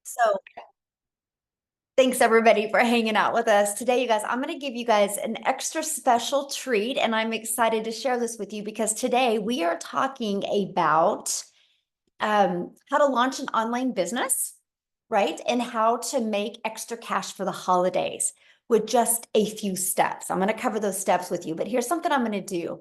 So thanks everybody for hanging out with us today, you guys. I'm going to give you guys an extra special treat, and I'm excited to share this with you because today we are talking about how to launch an online business, right? And how to make extra cash for the holidays with just a few steps. I'm going to cover those steps with you, but here's something I'm going to do.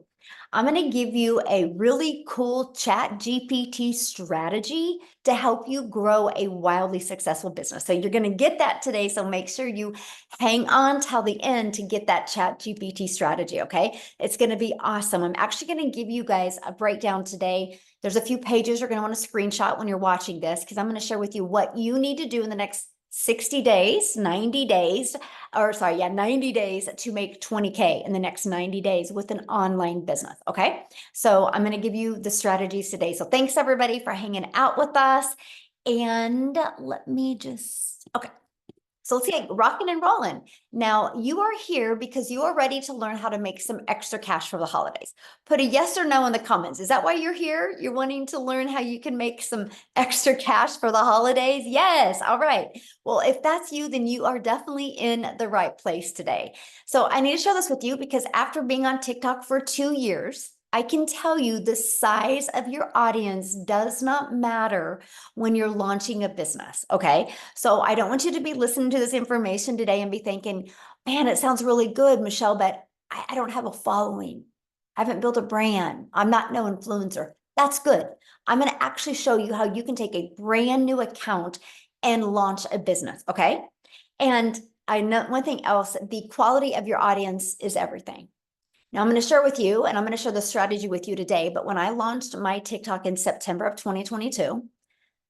I'm going to give you a really cool chat GPT strategy to help you grow a wildly successful business. So you're going to get that today. So make sure you hang on till the end to get that chat GPT strategy. Okay. It's going to be awesome. I'm actually going to give you guys a breakdown today. There's a few pages you're going to want to screenshot when you're watching this, because I'm going to share with you what you need to do in the next 60 days, 90 days, or sorry, yeah, 90 days to make 20K in the next 90 days with an online business. Okay. So I'm going to give you the strategies today. So thanks everybody for hanging out with us. And let me just, okay. So let's get rocking and rolling. Now, you are here because you are ready to learn how to make some extra cash for the holidays. Put a yes or no in the comments. Is that why you're here? You're wanting to learn how you can make some extra cash for the holidays? Yes. All right. Well, if that's you, then you are definitely in the right place today. So I need to share this with you because after being on TikTok for 2 years, I can tell you the size of your audience does not matter when you're launching a business. Okay. So I don't want you to be listening to this information today and be thinking, man, it sounds really good, Michelle, but I don't have a following. I haven't built a brand. I'm not no influencer. That's good. I'm going to actually show you how you can take a brand new account and launch a business. Okay. And I know one thing else, the quality of your audience is everything. Now I'm going to share with you, and I'm going to share the strategy with you today. But when I launched my TikTok in September of 2022,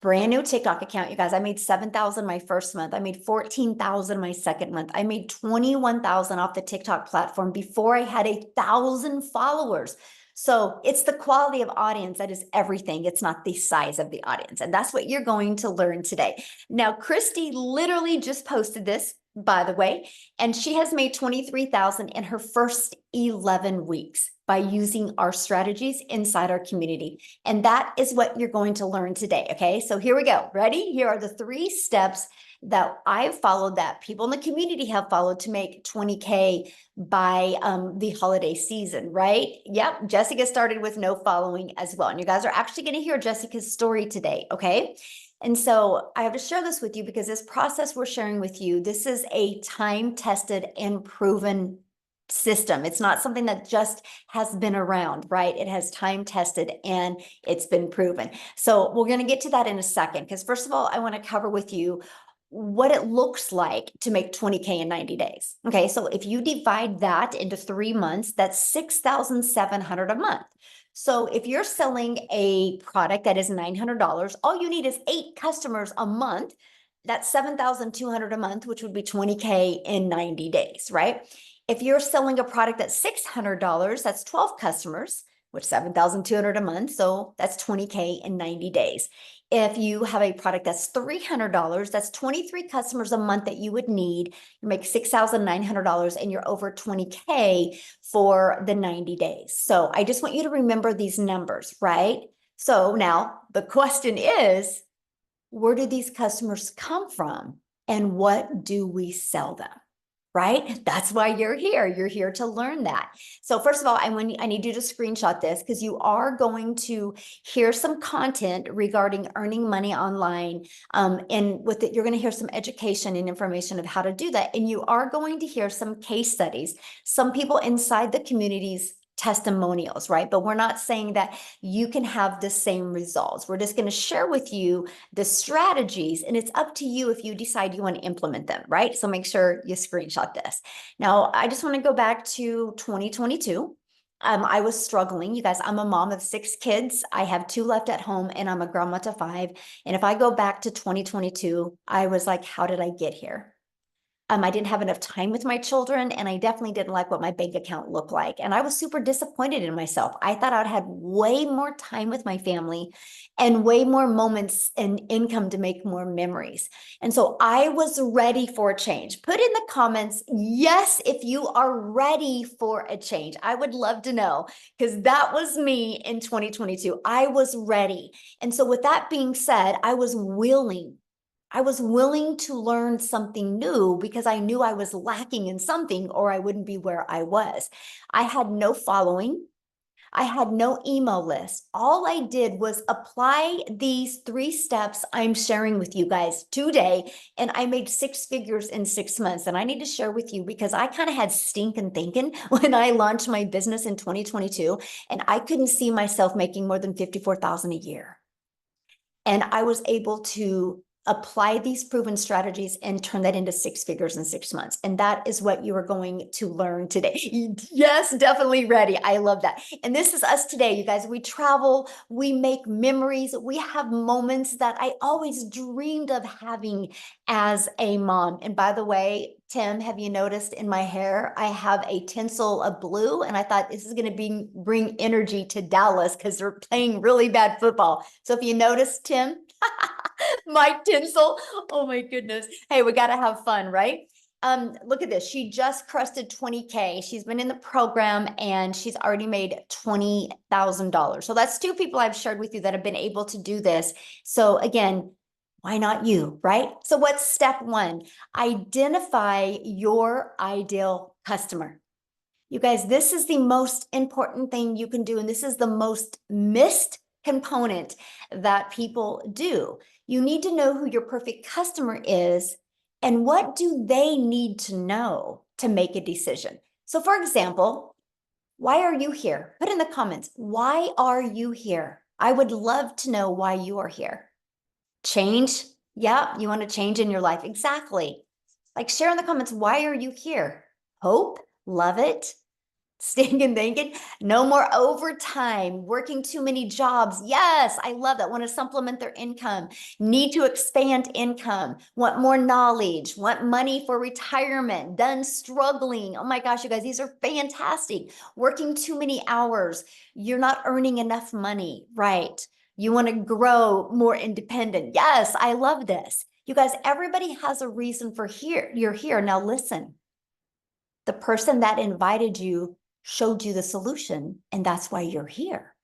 brand new TikTok account, you guys, I made 7,000 my first month. I made 14,000 my second month. I made 21,000 off the TikTok platform before I had 1,000 followers. So it's the quality of audience that is everything. It's not the size of the audience. And that's what you're going to learn today. Now, Christy literally just posted this, by the way, and she has made 23,000 in her first 11 weeks by using our strategies inside our community. And that is what you're going to learn today. Okay, so here we go. Ready? Here are the 3 steps that I've followed, that people in the community have followed to make 20K by the holiday season, right? Yep, Jessica started with no following as well. And you guys are actually going to hear Jessica's story today, okay? And so I have to share this with you because this process we're sharing with you, this is a time-tested and proven system. It's not something that just has been around, right? It has time tested and it's been proven. So we're going to get to that in a second, because first of all, I want to cover with you what it looks like to make 20K in 90 days. Okay, so if you divide that into 3 months, that's 6,700 a month. So if you're selling a product that is $900, all you need is 8 customers a month. That's 7,200 a month, which would be 20K in 90 days, right? If you're selling a product that's $600, that's 12 customers, which 7,200 a month. So that's 20K in 90 days. If you have a product that's $300, that's 23 customers a month that you would need. You make $6,900 and you're over 20K for the 90 days. So I just want you to remember these numbers, right? So now the question is, where do these customers come from and what do we sell them? Right? That's why you're here. You're here to learn that. So first of all, I need you to screenshot this because you are going to hear some content regarding earning money online. And with it, you're going to hear some education and information of how to do that. And you are going to hear some case studies, some people inside the communities testimonials, right? But we're not saying that you can have the same results. We're just going to share with you the strategies, and it's up to you if you decide you want to implement them, right? So make sure you screenshot this. Now, I just want to go back to 2022. I was struggling. You guys, I'm a mom of 6 kids. I have 2 left at home and I'm a grandma to 5. And if I go back to 2022, I was like, how did I get here? I didn't have enough time with my children, and I definitely didn't like what my bank account looked like. And I was super disappointed in myself. I thought I'd had way more time with my family and way more moments and income to make more memories. And so I was ready for a change. Put in the comments, yes, if you are ready for a change. I would love to know, because that was me in 2022. I was ready. And so with that being said, I was willing I was willing to learn something new because I knew I was lacking in something or I wouldn't be where I was. I had no following. I had no email list. All I did was apply these 3 steps I'm sharing with you guys today, and I made 6 figures in 6 months. And I need to share with you because I kind of had stinking thinking when I launched my business in 2022, and I couldn't see myself making more than 54,000 a year. And I was able to apply these proven strategies and turn that into 6 figures in 6 months. And that is what you are going to learn today. Yes, definitely ready. I love that. And this is us today, you guys. We travel, we make memories, we have moments that I always dreamed of having as a mom. And by the way, Tim, have you noticed in my hair, I have a tinsel of blue, and I thought this is going to bring energy to Dallas because they're playing really bad football. So if you notice, Tim, my tinsel, oh my goodness. Hey, we got to have fun, right? Look at this. She just crusted 20K. She's been in the program and she's already made $20,000. So that's 2 people I've shared with you that have been able to do this. So again, why not you, right? So what's step 1? Identify your ideal customer. You guys, this is the most important thing you can do, and this is the most missed component that people do. You need to know who your perfect customer is and what do they need to know to make a decision. So for example, why are you here? Put in the comments, why are you here? I would love to know why you are here. Change. Yeah, you want to change in your life. Exactly. Like share in the comments, why are you here? Hope, love it. Stinking thinking, no more overtime, working too many jobs. Yes, I love that. Want to supplement their income, need to expand income, want more knowledge, want money for retirement, done struggling. Oh my gosh, you guys, these are fantastic. Working too many hours, you're not earning enough money, right? You want to grow more independent. Yes, I love this. You guys, everybody has a reason for here. You're here. Now listen, the person that invited you showed you the solution, and that's why you're here,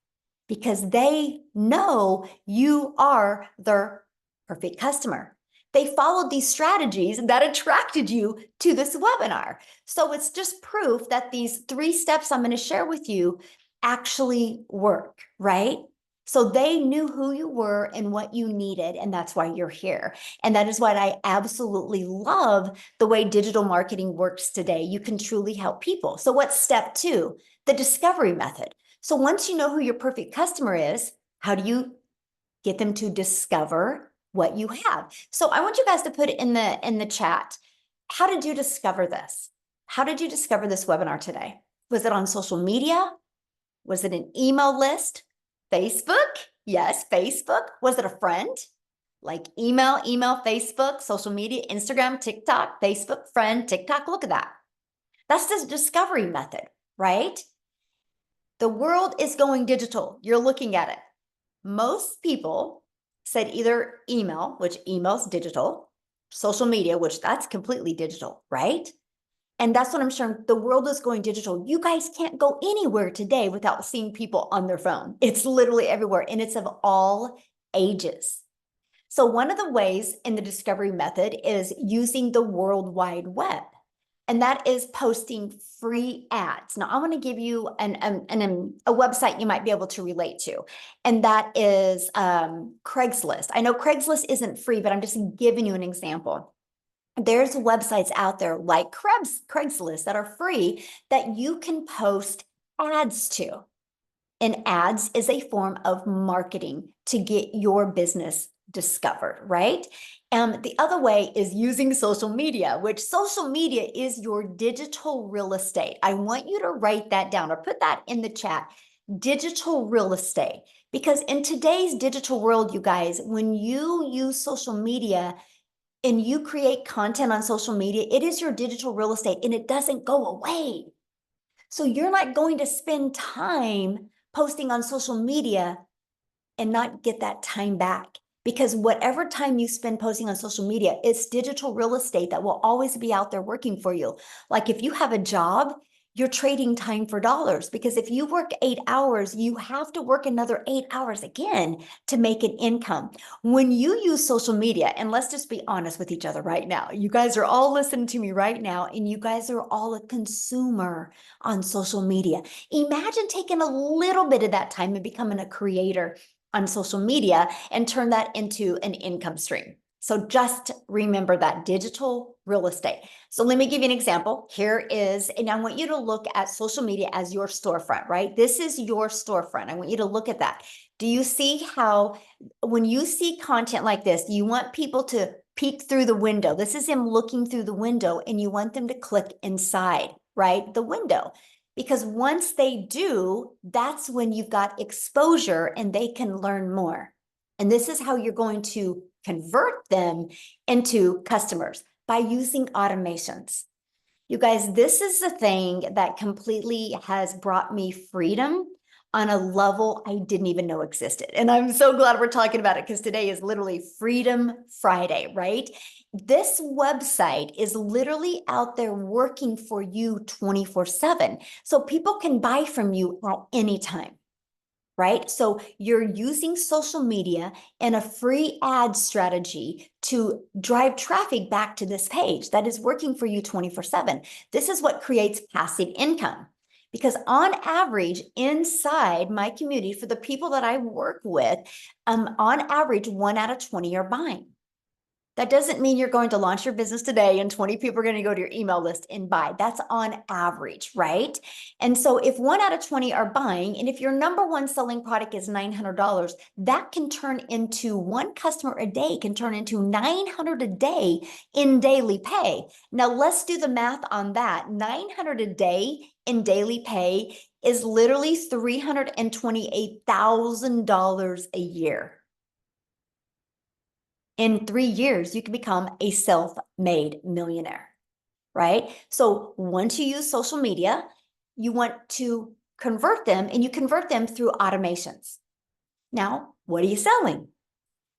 because they know you are their perfect customer. They followed these strategies that attracted you to this webinar. So it's just proof that these 3 steps I'm going to share with you actually work, right? So they knew who you were and what you needed, and that's why you're here. And that is what I absolutely love the way digital marketing works today. You can truly help people. So what's step 2? The discovery method. So once you know who your perfect customer is, how do you get them to discover what you have? So I want you guys to put in the chat, how did you discover this? How did you discover this webinar today? Was it on social media? Was it an email list? Facebook? Yes, Facebook. Was it a friend? Like email, Facebook, social media, Instagram, TikTok, Facebook, friend, TikTok. Look at that. That's the discovery method, right? The world is going digital. You're looking at it. Most people said either email, which email's digital, social media, which that's completely digital, right? And that's what I'm sharing. The world is going digital. You guys can't go anywhere today without seeing people on their phone. It's literally everywhere, and it's of all ages. So one of the ways in the discovery method is using the World Wide Web, and that is posting free ads. Now, I want to give you a website you might be able to relate to, and that is Craigslist. I know Craigslist isn't free, but I'm just giving you an example. There's websites out there like Craigslist that are free that you can post ads to. And ads is a form of marketing to get your business discovered, right? The other way is using social media, which social media is your digital real estate. I want you to write that down or put that in the chat, digital real estate. Because in today's digital world, you guys, when you use social media, and you create content on social media, it is your digital real estate and it doesn't go away. So you're not going to spend time posting on social media and not get that time back, because whatever time you spend posting on social media, it's digital real estate that will always be out there working for you. Like if you have a job, You're trading time for dollars, because if you work 8 hours, you have to work another 8 hours again to make an income. When you use social media, and let's just be honest with each other right now, you guys are all listening to me right now, and you guys are all a consumer on social media. Imagine taking a little bit of that time and becoming a creator on social media and turn that into an income stream. So just remember that: digital real estate. So let me give you an example. Here is, and I want you to look at social media as your storefront, right? This is your storefront. I want you to look at that. Do you see how when you see content like this, you want people to peek through the window? This is him looking through the window, and you want them to click inside, right? The window. Because once they do, that's when you've got exposure and they can learn more. And this is how you're going to convert them into customers, by using automations. You guys, this is the thing that completely has brought me freedom on a level I didn't even know existed. And I'm so glad we're talking about it, because today is literally Freedom Friday, right? This website is literally out there working for you 24/7. So people can buy from you at any time, right? So you're using social media and a free ad strategy to drive traffic back to this page that is working for you 24/7. This is what creates passive income. Because on average, inside my community, for the people that I work with, on average, 1 out of 20 are buying. That doesn't mean you're going to launch your business today and 20 people are going to go to your email list and buy. That's on average, right? And so if 1 out of 20 are buying, and if your number one selling product is $900, that can turn into, one customer a day can turn into $900 a day in daily pay. Now let's do the math on that. $900 a day in daily pay is literally $328,000 a year. In 3 years, you can become a self-made millionaire, right? So once you use social media, you want to convert them, and you convert them through automations. Now, what are you selling?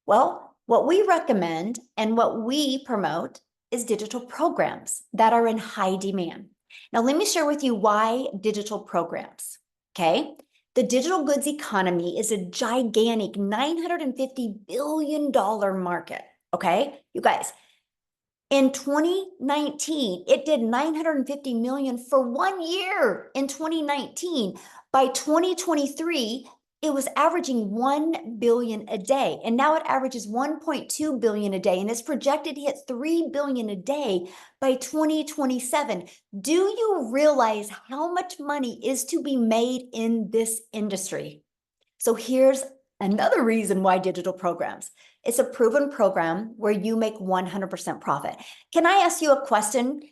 Well, what we recommend and what we promote is digital programs that are in high demand. Now, let me share with you why digital programs, okay? The digital goods economy is a gigantic $950 billion market, okay? You guys, in 2019, it did 950 million for 1 year in 2019. By 2023, it was averaging 1 billion a day, and now it averages 1.2 billion a day, and it's projected to hit 3 billion a day by 2027. Do you realize how much money is to be made in this industry? So here's another reason why digital programs. It's a proven program where you make 100% profit. Can I ask you a question?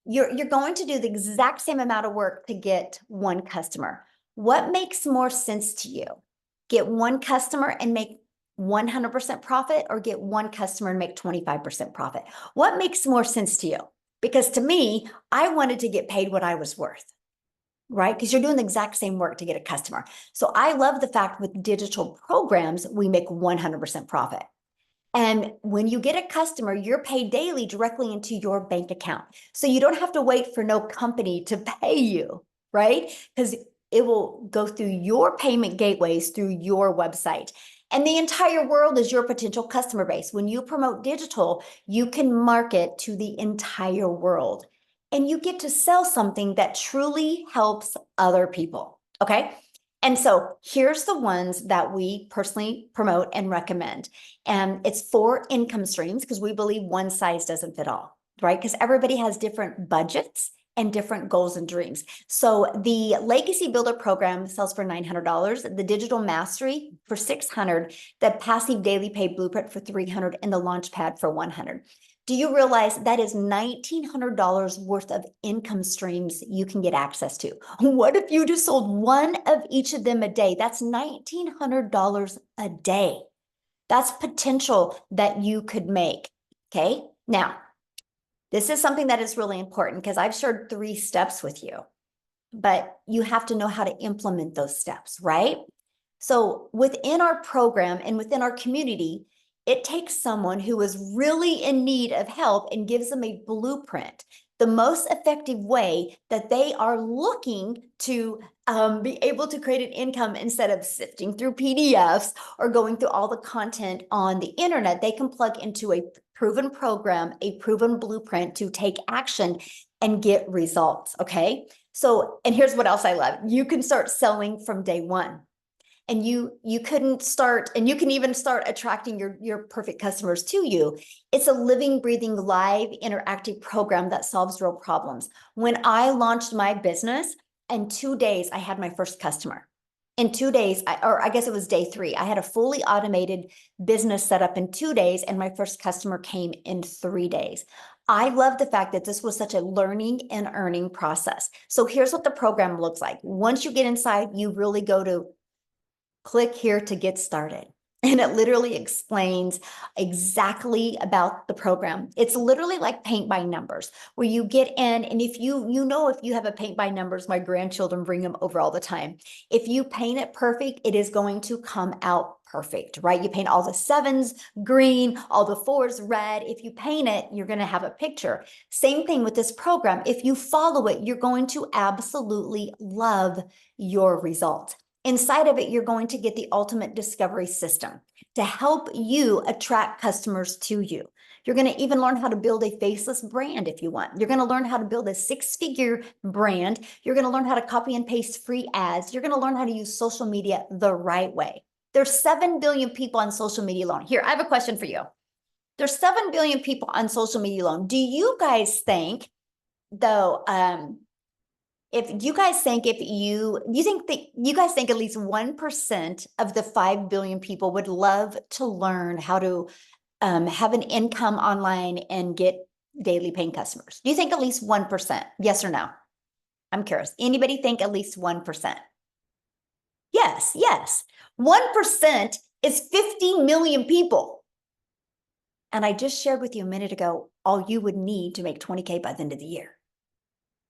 You're going to do the exact same amount of work to get one customer. What makes more sense to you? Get one customer and make 100% profit, or get one customer and make 25% profit? What makes more sense to you? Because to me, I wanted to get paid what I was worth, right? Because you're doing the exact same work to get a customer. So I love the fact with digital programs, we make 100% profit. And when you get a customer, you're paid daily directly into your bank account. So you don't have to wait for no company to pay you, right? Because it will go through your payment gateways through your website. And the entire world is your potential customer base. When you promote digital, you can market to the entire world, and you get to sell something that truly helps other people, okay? And so here's the ones that we personally promote and recommend. And it's 4 income streams, because we believe one size doesn't fit all, right? Because everybody has different budgets and different goals and dreams. So the Legacy Builder program sells for $900, the Digital Mastery for $600, the Passive Daily Pay Blueprint for $300, and the Launchpad for $100. Do you realize that is $1,900 worth of income streams you can get access to? What if you just sold one of each of them a day? That's $1,900 a day. That's potential that you could make, okay? Now, this is something that is really important, because I've shared 3 steps with you, but you have to know how to implement those steps, right? So within our program and within our community, it takes someone who is really in need of help and gives them a blueprint the most effective way that they are looking to be able to create an income instead of sifting through PDFs or going through all the content on the internet. They can plug into a proven program, a proven blueprint to take action and get results. Okay. So, and here's what else I love. You can start selling from day one. And you couldn't start, and you can even start attracting your perfect customers to you. It's a living, breathing, live, interactive program that solves real problems. When I launched my business, in 2 days, I had my first customer. In 2 days, or I guess it was day 3, I had a fully automated business set up in 2 days, and my first customer came in 3 days. I love the fact that this was such a learning and earning process. So here's what the program looks like. Once you get inside, you really go to click here to get started. And it literally explains exactly about the program. It's literally like paint by numbers, where you get in, and if if you have a paint by numbers, my grandchildren bring them over all the time. If you paint it perfect, it is going to come out perfect, right? You paint all the 7s green, all the 4s red. If you paint it, you're going to have a picture. Same thing with this program. If you follow it, you're going to absolutely love your result. Inside of it, you're going to get the ultimate discovery system to help you attract customers to you. You're going to even learn how to build a faceless brand if you want. You're going to learn how to build a 6-figure brand. You're going to learn how to copy and paste free ads. You're going to learn how to use social media the right way. There's 7 billion people on social media alone. Here, I have a question for you. There's 7 billion people on social media alone. Do you guys think, though, if you guys think at least 1% of the 5 billion people would love to learn how to have an income online and get daily paying customers? Do you think at least 1%? Yes or no? I'm curious. Anybody think at least 1%? Yes, yes. 1% is 50 million people. And I just shared with you a minute ago, all you would need to make 20K by the end of the year.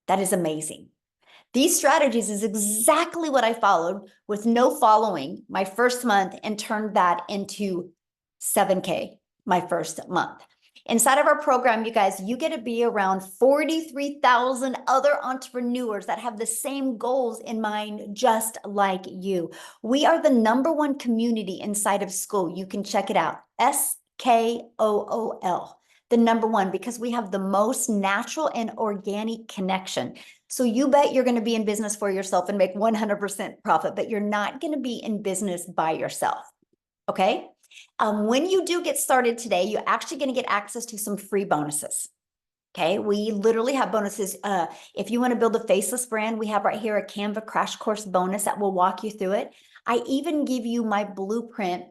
That is amazing. These strategies is exactly what I followed with no following my first month and turned that into 7K my first month. Inside of our program, you guys, you get to be around 43,000 other entrepreneurs that have the same goals in mind, just like you. We are the #1 community inside of school. You can check it out, SKOOL, the #1, because we have the most natural and organic connection. So you bet you're going to be in business for yourself and make 100% profit, but you're not going to be in business by yourself. Okay. When you do get started today, you're actually going to get access to some free bonuses. Okay. We literally have bonuses. If you want to build a faceless brand, we have right here a Canva crash course bonus that will walk you through it. I even give you my blueprint,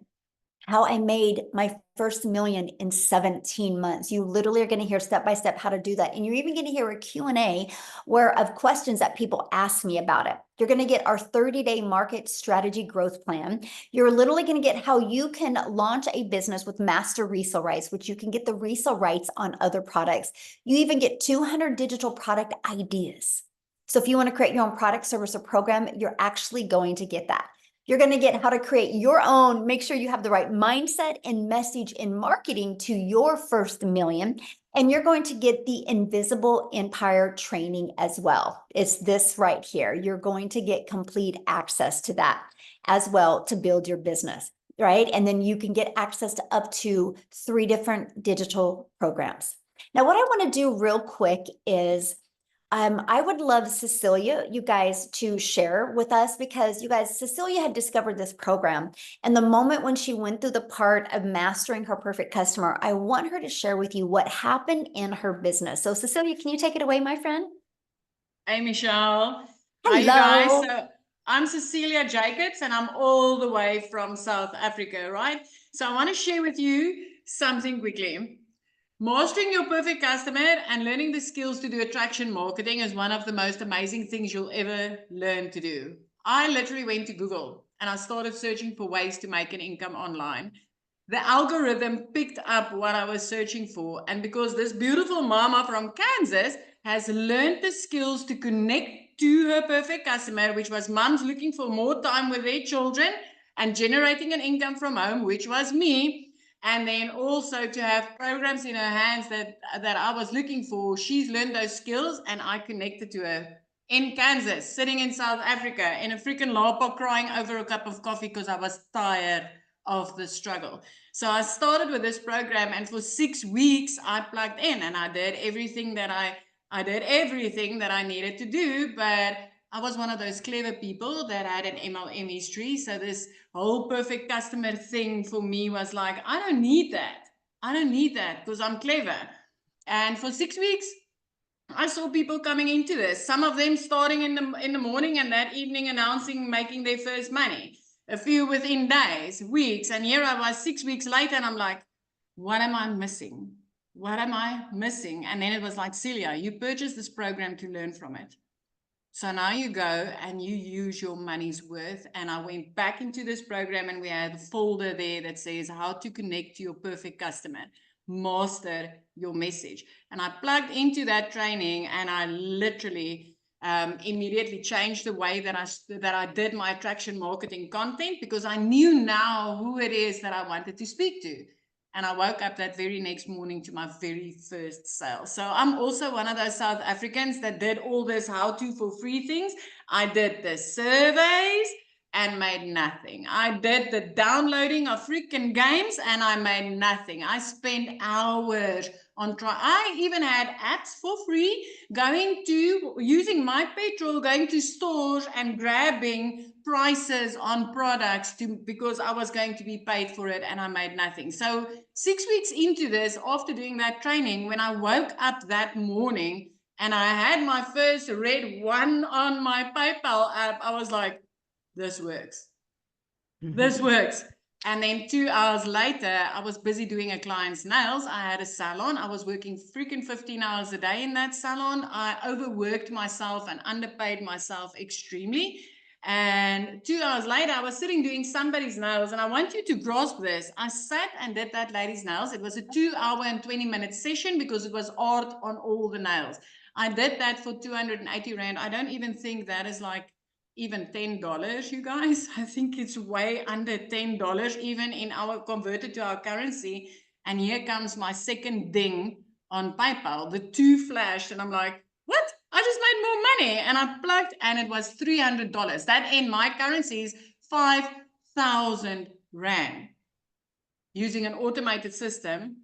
how I made my first million in 17 months. You literally are going to hear step-by-step how to do that. And you're even going to hear a Q&A of questions that people ask me about it. You're going to get our 30-day market strategy growth plan. You're literally going to get how you can launch a business with master resale rights, which you can get the resale rights on other products. You even get 200 digital product ideas. So if you want to create your own product, service, or program, you're actually going to get that. You're going to get how to create your own, make sure you have the right mindset and message in marketing to your first million. And you're going to get the Invisible Empire training as well. It's this right here. You're going to get complete access to that as well to build your business, right? And then you can get access to up to 3 different digital programs. Now, what I want to do real quick is I would love Cecilia, you guys, to share with us, because you guys, Cecilia had discovered this program. And the moment when she went through the part of mastering her perfect customer, I want her to share with you what happened in her business. So Cecilia, can you take it away, my friend? Hey, Michelle. Hello. Hi, you guys. So I'm Cecilia Jacobs, and I'm all the way from South Africa, right? So I want to share with you something quickly. Mastering your perfect customer and learning the skills to do attraction marketing is one of the most amazing things you'll ever learn to do. I literally went to Google and I started searching for ways to make an income online. The algorithm picked up what I was searching for, and because this beautiful mama from Kansas has learned the skills to connect to her perfect customer, which was moms looking for more time with their children and generating an income from home, which was me, And then also to have programs in her hands that I was looking for. She's learned those skills, and I connected to her in Kansas, sitting in South Africa, in a freaking law park, crying over a cup of coffee because I was tired of the struggle. So I started with this program, and for 6 weeks I plugged in, and I did everything that I did everything that I needed to do, but I was one of those clever people that had an MLM history. So this whole perfect customer thing for me was like, I don't need that. I don't need that because I'm clever. And for 6 weeks, I saw people coming into this. Some of them starting in the morning, and that evening announcing making their first money. A few within days, weeks, and here I was 6 weeks later, and I'm like, what am I missing? What am I missing? And then it was like, Celia, you purchased this program to learn from it. So now you go and you use your money's worth. And I went back into this program, and we had a folder there that says how to connect to your perfect customer, master your message. And I plugged into that training, and I literally immediately changed the way that I did my attraction marketing content, because I knew now who it is that I wanted to speak to. And I woke up that very next morning to my very first sale. So I'm also one of those South Africans that did all this how-to for free things. I did the surveys and made nothing. I did the downloading of freaking games, and I made nothing. I spent hours on I even had apps for free, using my petrol, going to stores and grabbing prices on products because I was going to be paid for it, and I made nothing. So 6 weeks into this, after doing that training, when I woke up that morning and I had my first red one on my PayPal app, I was like, this works. This works. And then 2 hours later, I was busy doing a client's nails. I had a salon. I was working freaking 15 hours a day in that salon. I overworked myself and underpaid myself extremely. And 2 hours later, I was sitting doing somebody's nails. And I want you to grasp this. I sat and did that lady's nails. It was a 2 hour and 20-minute session because it was art on all the nails. I did that for 280 Rand. I don't even think that is like even $10, you guys. I think it's way under $10, even in our converted to our currency. And here comes my second ding on PayPal. The 2 flashed, and I'm like, what? I just made more money. And I plugged, and it was $300. That in my currency is 5,000 Rand. Using an automated system,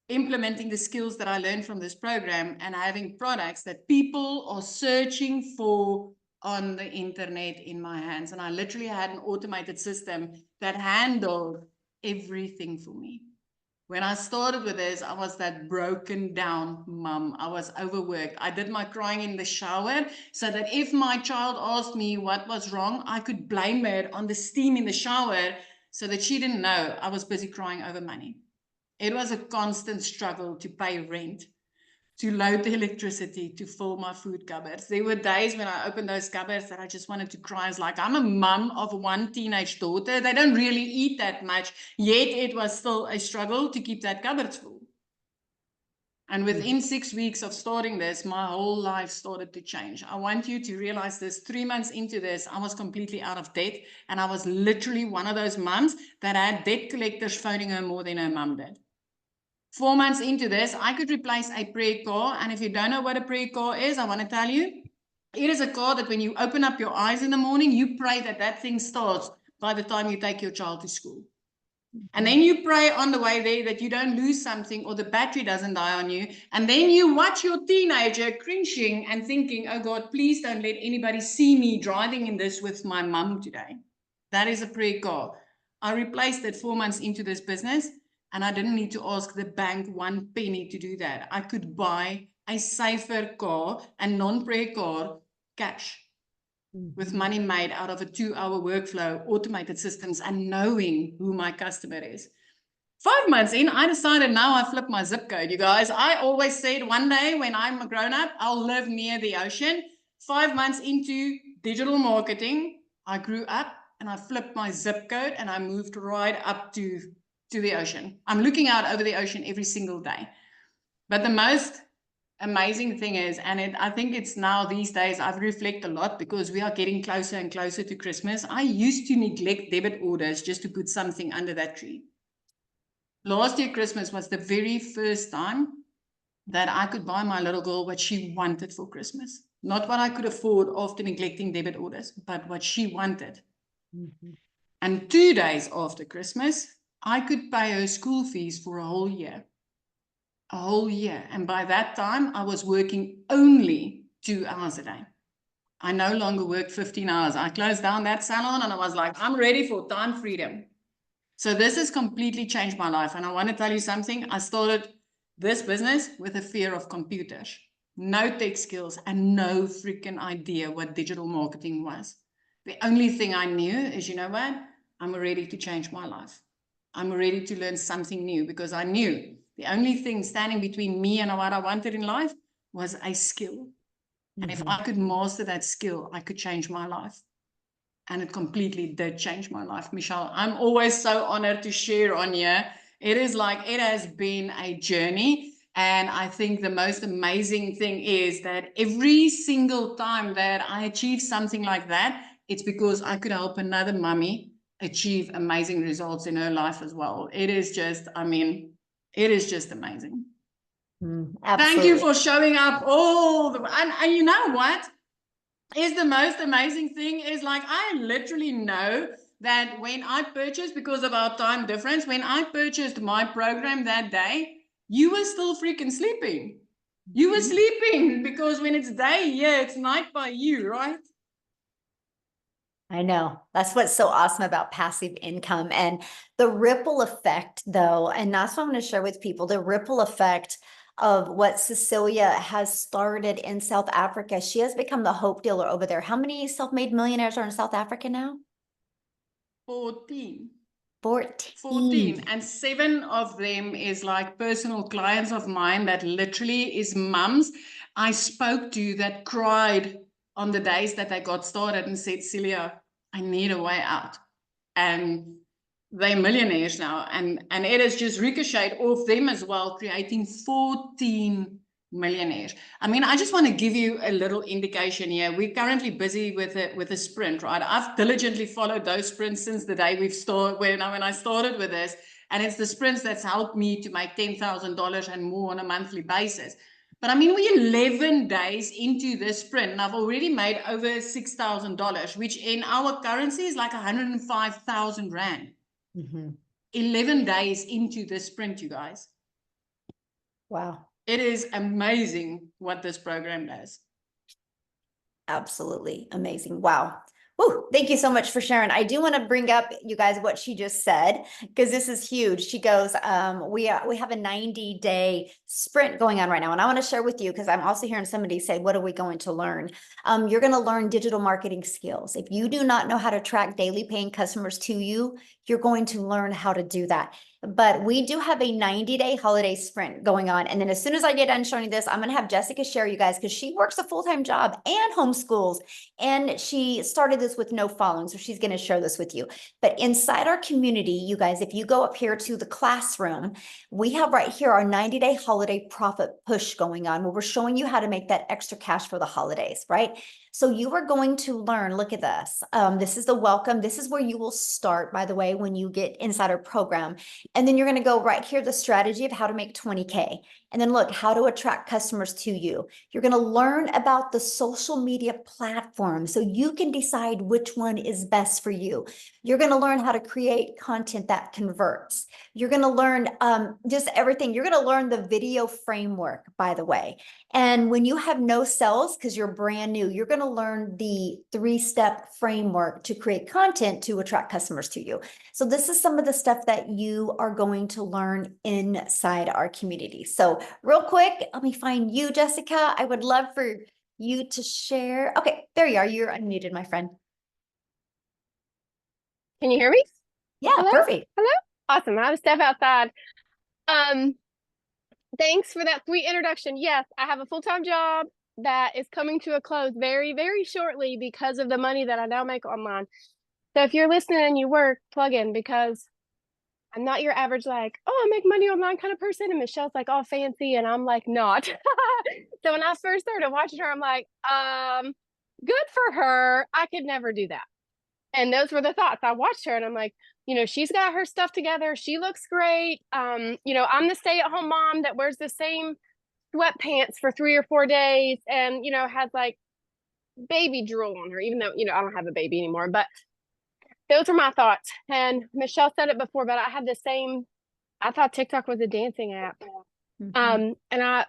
implementing the skills that I learned from this program, and having products that people are searching for on the internet in my hands. And I literally had an automated system that handled everything for me. When I started with this, I was that broken down mom. I was overworked. I did my crying in the shower so that if my child asked me what was wrong, I could blame it on the steam in the shower so that she didn't know I was busy crying over money. It was a constant struggle to pay rent, to load the electricity, to fill my food cupboards. There were days when I opened those cupboards that I just wanted to cry. It's like, I'm a mum of one teenage daughter. They don't really eat that much, yet it was still a struggle to keep that cupboard full. And within 6 weeks of starting this, my whole life started to change. I want you to realize this. 3 months into this, I was completely out of debt. And I was literally one of those mums that had debt collectors phoning her more than her mum did. 4 months into this, I could replace a prayer car. And if you don't know what a prayer car is, I want to tell you, it is a car that when you open up your eyes in the morning, you pray that that thing starts by the time you take your child to school. And then you pray on the way there that you don't lose something or the battery doesn't die on you. And then you watch your teenager cringing and thinking, oh God, please don't let anybody see me driving in this with my mum today. That is a prayer car. I replaced it 4 months into this business. And I didn't need to ask the bank 1 penny to do that. I could buy a safer car, a non-prayer car, cash, with money made out of a 2-hour workflow, automated systems, and knowing who my customer is. 5 months in, I decided now I flip my zip code, you guys. I always said one day when I'm a grown-up, I'll live near the ocean. 5 months into digital marketing, I grew up and I flipped my zip code and I moved right up to the ocean. I'm looking out over the ocean every single day. But the most amazing thing is, and I think it's now these days, I've reflected a lot because we are getting closer and closer to Christmas. I used to neglect debit orders just to put something under that tree. Last year, Christmas was the very first time that I could buy my little girl what she wanted for Christmas. Not what I could afford after neglecting debit orders, but what she wanted. Mm-hmm. And 2 days after Christmas, I could pay her school fees for a whole year. A whole year. And by that time, I was working only 2 hours a day. I no longer worked 15 hours. I closed down that salon and I was like, I'm ready for time freedom. So this has completely changed my life. And I want to tell you something. I started this business with a fear of computers, no tech skills, and no freaking idea what digital marketing was. The only thing I knew is, you know what? I'm ready to change my life. I'm ready to learn something new because I knew the only thing standing between me and what I wanted in life was a skill. And if I could master that skill, I could change my life. And it completely did change my life, Michelle. I'm always so honored to share on here. It is like, it has been a journey. And I think the most amazing thing is that every single time that I achieve something like that, it's because I could help another mummy achieve amazing results in her life as well. It is just, I mean, it is just amazing. Thank you Absolutely. for showing up all the, and you know what? Is the most amazing thing is like I literally know that when I purchased, because of our time difference, when I purchased my program that day, you were still freaking sleeping. You were sleeping because when it's day here, it's night by you, right? I know. That's what's so awesome about passive income and the ripple effect, though. And that's what I'm going to share with people, the ripple effect of what Cecilia has started in South Africa. She has become the hope dealer over there. How many self-made millionaires are in South Africa now? 14. 14. 14, and 7 of them is like personal clients of mine that literally is mums I spoke to that cried on the days that they got started and said, Celia, I need a way out. And they're millionaires now. And it has just ricocheted off them as well, creating 14 millionaires. I mean, I just want to give you a little indication here. We're currently busy with a sprint, right? I've diligently followed those sprints since the day we've started, when I started with this. And it's the sprints that's helped me to make $10,000 and more on a monthly basis. But I mean, we're 11 days into this sprint, and I've already made over $6,000, which in our currency is like 105,000 Rand. 11 days into this sprint, you guys. Wow. It is amazing what this program does. Absolutely amazing. Wow. Woo, thank you so much for sharing. I do want to bring up, you guys, what she just said, because this is huge. She goes, we have a 90-day sprint going on right now. And I want to share with you, because I'm also hearing somebody say, what are we going to learn? You're going to learn digital marketing skills. If you do not know how to track daily paying customers to you, you're going to learn how to do that. But we do have a 90-day holiday sprint going on. And then as soon as I get done showing this, I'm going to have Jessica share, you guys, because she works a full-time job and homeschools. And she started this with no following. So she's going to share this with you. But inside our community, you guys, if you go up here to the classroom, we have right here our 90-day holiday profit push going on, where we're showing you how to make that extra cash for the holidays, right? So you are going to learn, look at this. This is the welcome. This is where you will start, by the way, when you get inside our program. And then you're going to go right here, the strategy of how to make 20K. And then look, how to attract customers to you. You're going to learn about the social media platform so you can decide which one is best for you. You're going to learn how to create content that converts. You're going to learn just everything. You're going to learn the video framework, by the way. And when you have no sales, because you're brand new, you're going to learn the 3-step framework to create content to attract customers to you. So this is some of the stuff that you are going to learn inside our community. So real quick, let me find you, Jessica. I would love for you to share. Okay, there you are. You're unmuted, my friend. Can you hear me? Yeah, Hello? perfect. Hello? Awesome. I have to step outside. Thanks for that sweet introduction. Yes, I have a full-time job that is coming to a close very, very shortly because of the money that I now make online. So if you're listening and you work, plug in, because I'm not your average, like, oh, I make money online kind of person. And Michelle's like all fancy and I'm like not. So when I first started watching her, I'm like, good for her. I could never do that. And those were the thoughts. I watched her and I'm like, You know, she's got her stuff together. She looks great. You know, I'm the stay-at-home mom that wears the same sweatpants for 3 or 4 days and, you know, has like baby drool on her, even though, you know, I don't have a baby anymore. But those are my thoughts. And Michelle said it before, but I had the same, I thought TikTok was a dancing app. And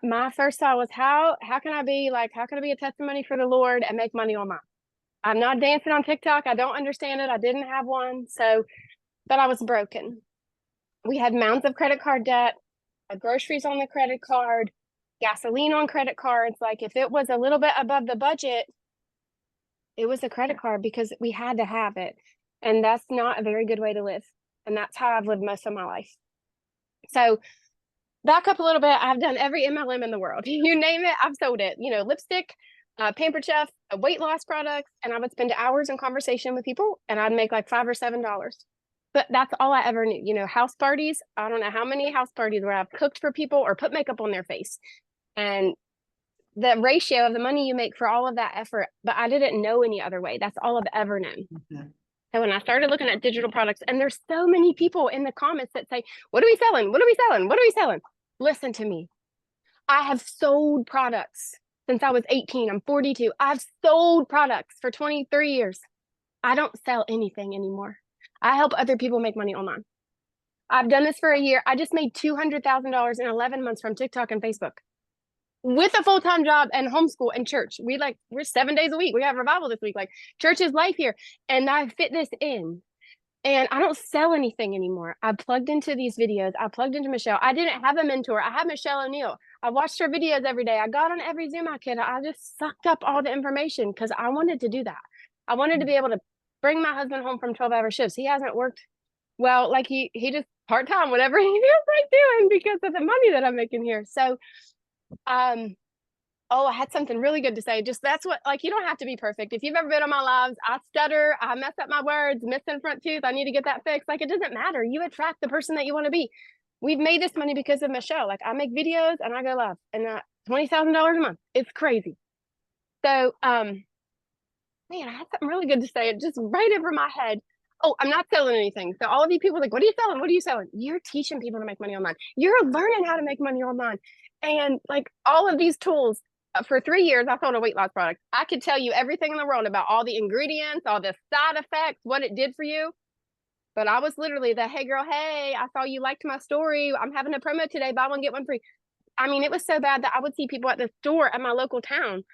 my first thought was how can I be a testimony for the Lord and make money online? I'm not dancing on TikTok. I don't understand it. I didn't have one. So, but I was broken. We had mounds of credit card debt, groceries on the credit card, gasoline on credit cards. Like if it was a little bit above the budget, it was a credit card because we had to have it. And that's not a very good way to live. And that's how I've lived most of my life. So back up a little bit. I've done every MLM in the world. You name it, I've sold it. You know, lipstick, Pampered Chef, weight loss products. And I would spend hours in conversation with people and I'd make like $5 or $7. But that's all I ever knew. You know, house parties. I don't know how many house parties where I've cooked for people or put makeup on their face. And the ratio of the money you make for all of that effort, but I didn't know any other way. That's all I've ever known. So when I started looking at digital products, and there's so many people in the comments that say, what are we selling? What are we selling? What are we selling? Listen to me. I have sold products since I was 18. I'm 42. I've sold products for 23 years. I don't sell anything anymore. I help other people make money online. I've done this for a year. I just made $200,000 in 11 months from TikTok and Facebook with a full-time job and homeschool and church. We're 7 days a week. We have revival this week. Like church is life here. And I fit this in. And I don't sell anything anymore. I plugged into these videos. I plugged into Michelle. I didn't have a mentor. I had Michelle O'Neill. I watched her videos every day. I got on every Zoom I could. I just sucked up all the information because I wanted to do that. I wanted to be able to bring my husband home from 12-hour shifts. He hasn't worked well, like he just part-time, whatever he feels like doing because of the money that I'm making here. So oh, I had something really good to say. Just that's what, like, you don't have to be perfect. If you've ever been on my lives, I stutter, I mess up my words, missing front tooth, I need to get that fixed. Like, it doesn't matter. You attract the person that you want to be. We've made this money because of Michelle. Like, I make videos and I go live, and $20,000 a month. It's crazy. So, man, I had something really good to say. It just right over my head. Oh, I'm not selling anything. So all of you people are like, what are you selling? What are you selling? You're teaching people to make money online. You're learning how to make money online. And like all of these tools, for 3 years, I sold a weight loss product. I could tell you everything in the world about all the ingredients, all the side effects, what it did for you. But I was literally the, hey girl, hey, I saw you liked my story. I'm having a promo today, buy one, get one free. I mean, it was so bad that I would see people at the store at my local town.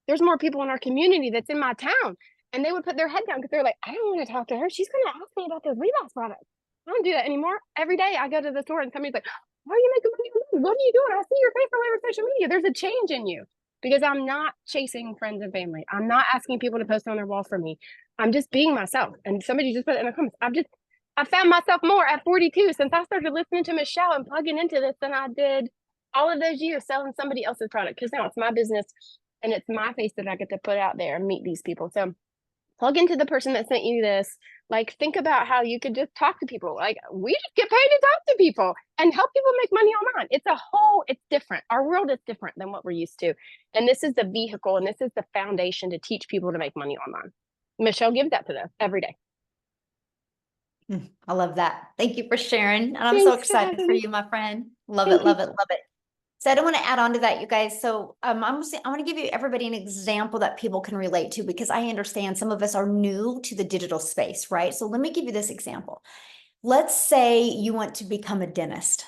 There's more people in our community that's in my town. And they would put their head down because they're like, I don't want to talk to her. She's going to ask me about those weight loss products. I don't do that anymore. Every day I go to the store and somebody's like, why are you making money? What are you doing? I see your face all over social media. There's a change in you because I'm not chasing friends and family. I'm not asking people to post on their wall for me. I'm just being myself. And somebody just put it in the comments. I found myself more at 42 since I started listening to Michelle and plugging into this than I did all of those years selling somebody else's product, because now it's my business and it's my face that I get to put out there and meet these people. So plug into the person that sent you this. Like, think about how you could just talk to people. Like, we just get paid to talk to people and help people make money online. It's different. Our world is different than what we're used to. And this is the vehicle and this is the foundation to teach people to make money online. Michelle gives that to them every day. I love that. Thank you for sharing. And I'm so excited for you, my friend. Love it, love it, love it. So I don't want to add on to that, you guys. So I want to give you everybody an example that people can relate to, because I understand some of us are new to the digital space, right? So let me give you this example. Let's say you want to become a dentist.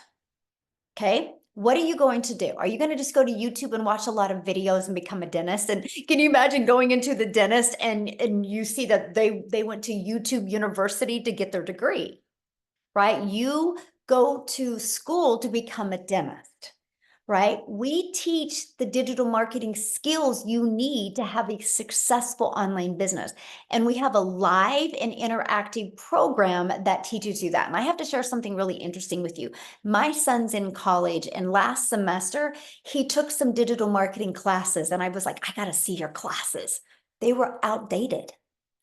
Okay. What are you going to do? Are you going to just go to YouTube and watch a lot of videos and become a dentist? And can you imagine going into the dentist and you see that they went to YouTube University to get their degree, right? You go to school to become a dentist, right? We teach the digital marketing skills you need to have a successful online business. And we have a live and interactive program that teaches you that. And I have to share something really interesting with you. My son's in college, and last semester, he took some digital marketing classes. And I was like, I got to see your classes. They were outdated.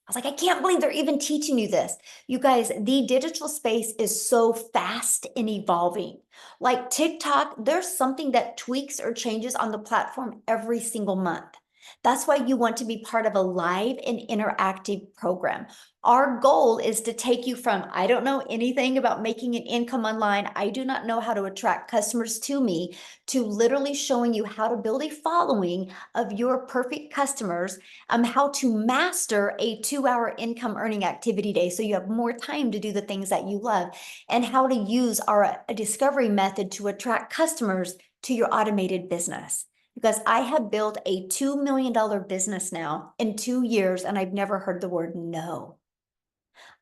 I was like, I can't believe they're even teaching you this. You guys, the digital space is so fast and evolving. Like TikTok, there's something that tweaks or changes on the platform every single month. That's why you want to be part of a live and interactive program. Our goal is to take you from, I don't know anything about making an income online, I do not know how to attract customers to me, to literally showing you how to build a following of your perfect customers, how to master a 2-hour income earning activity day so you have more time to do the things that you love, and how to use our discovery method to attract customers to your automated business. Because I have built a $2 million business now in 2 years, and I've never heard the word no.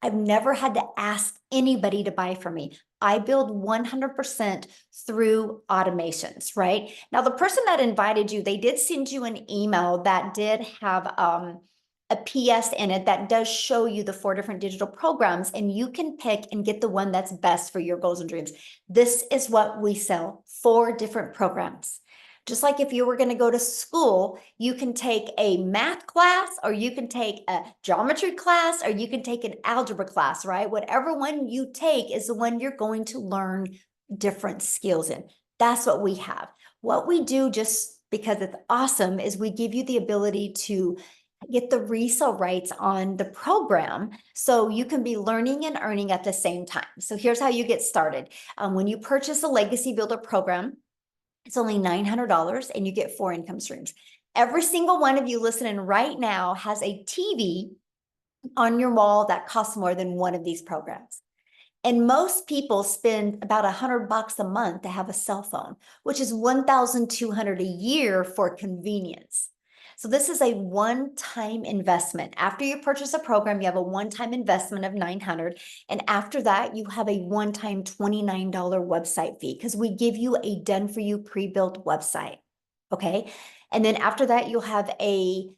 I've never had to ask anybody to buy from me. I build 100% through automations, right? Now, the person that invited you, they did send you an email that did have a PS in it that does show you the 4 different digital programs, and you can pick and get the one that's best for your goals and dreams. This is what we sell, 4 different programs. Just like if you were going to go to school, you can take a math class, or you can take a geometry class, or you can take an algebra class, right? Whatever one you take is the one you're going to learn different skills in. That's what we have. What we do, just because it's awesome, is we give you the ability to get the resale rights on the program so you can be learning and earning at the same time. So here's how you get started. When you purchase a Legacy Builder program, it's only $900 and you get 4 income streams. Every single one of you listening right now has a TV on your wall that costs more than one of these programs. And most people spend about $100 a month to have a cell phone, which is $1,200 a year for convenience. So this is a one-time investment. After you purchase a program, you have a one-time investment of $900. And after that, you have a one-time $29 website fee, because we give you a done-for-you pre-built website. Okay. And then after that, you'll have a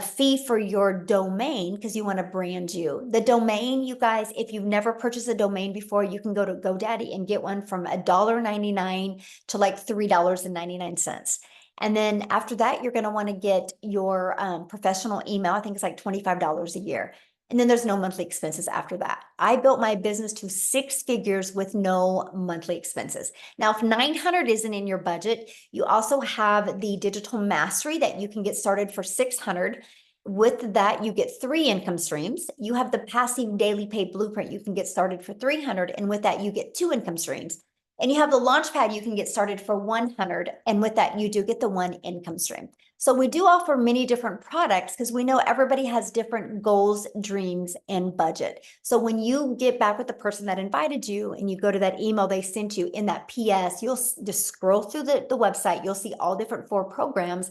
fee for your domain, because you want to brand you. The domain, you guys, if you've never purchased a domain before, you can go to GoDaddy and get one from $1.99 to like $3.99. And then after that, you're going to want to get your professional email. I think it's like $25 a year. And then there's no monthly expenses after that. I built my business to 6 figures with no monthly expenses. Now, if 900 isn't in your budget, you also have the digital mastery that you can get started for 600. With that, you get 3 income streams. You have the passive daily pay blueprint. You can get started for 300. And with that, you get 2 income streams. And you have the Launchpad, you can get started for 100. And with that, you do get the 1 income stream. So we do offer many different products because we know everybody has different goals, dreams, and budget. So when you get back with the person that invited you and you go to that email they sent you, in that PS, you'll just scroll through the website. You'll see all different 4 programs.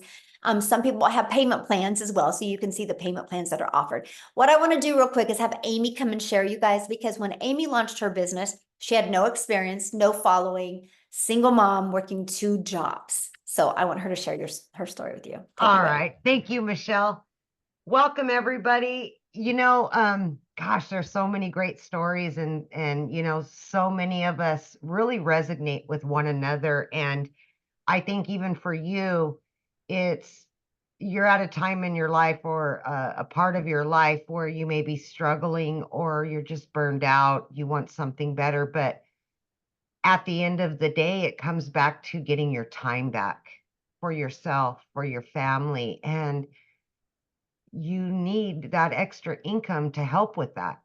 Some people have payment plans as well, so you can see the payment plans that are offered. What I want to do real quick is have Amy come and share, you guys, because when Amy launched her business, she had no experience, no following, single mom working 2 jobs. So I want her to share her story with you. All right. Thank you, Michelle. Welcome, everybody. Gosh, there's so many great stories, and so many of us really resonate with one another. And I think even for you, you're at a time in your life, or a part of your life, where you may be struggling, or you're just burned out. You want something better, but at the end of the day, it comes back to getting your time back for yourself, for your family, and you need that extra income to help with that.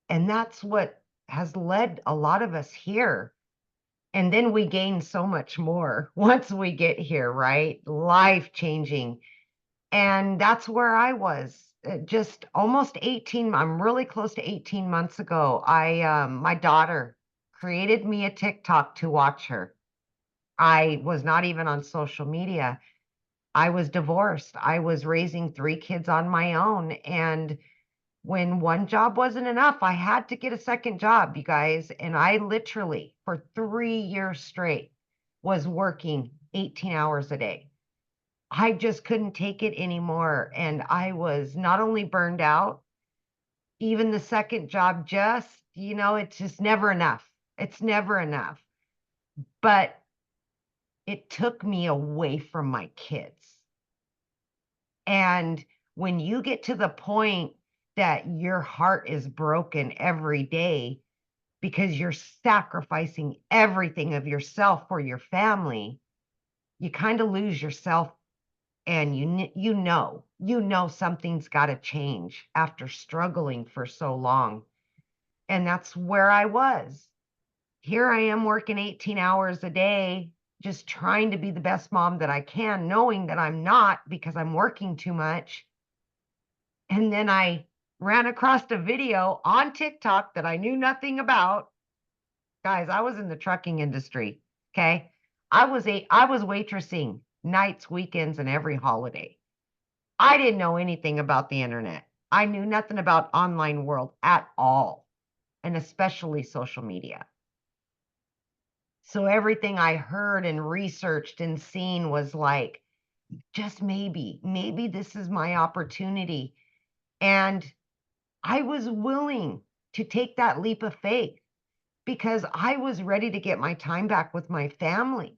And that's what has led a lot of us here. And then we gain so much more once we get here, right? Life changing. And that's where I was just almost 18. I'm really close to 18 months ago. My daughter created me a TikTok to watch her. I was not even on social media. I was divorced. I was raising 3 kids on my own. And when one job wasn't enough, I had to get a second job, you guys. And I literally, for 3 years straight, was working 18 hours a day. I just couldn't take it anymore. And I was not only burned out, even the second job, it's just never enough. It's never enough. But it took me away from my kids. And when you get to the point that your heart is broken every day because you're sacrificing everything of yourself for your family, you kind of lose yourself and you know something's got to change after struggling for so long. And that's where I was. Here I am working 18 hours a day, just trying to be the best mom that I can, knowing that I'm not because I'm working too much. And then I ran across a video on TikTok that I knew nothing about. Guys, I was in the trucking industry. Okay. I was waitressing nights, weekends, and every holiday. I didn't know anything about the internet. I knew nothing about online world at all, and especially social media. So everything I heard and researched and seen was like, just maybe this is my opportunity. And I was willing to take that leap of faith because I was ready to get my time back with my family.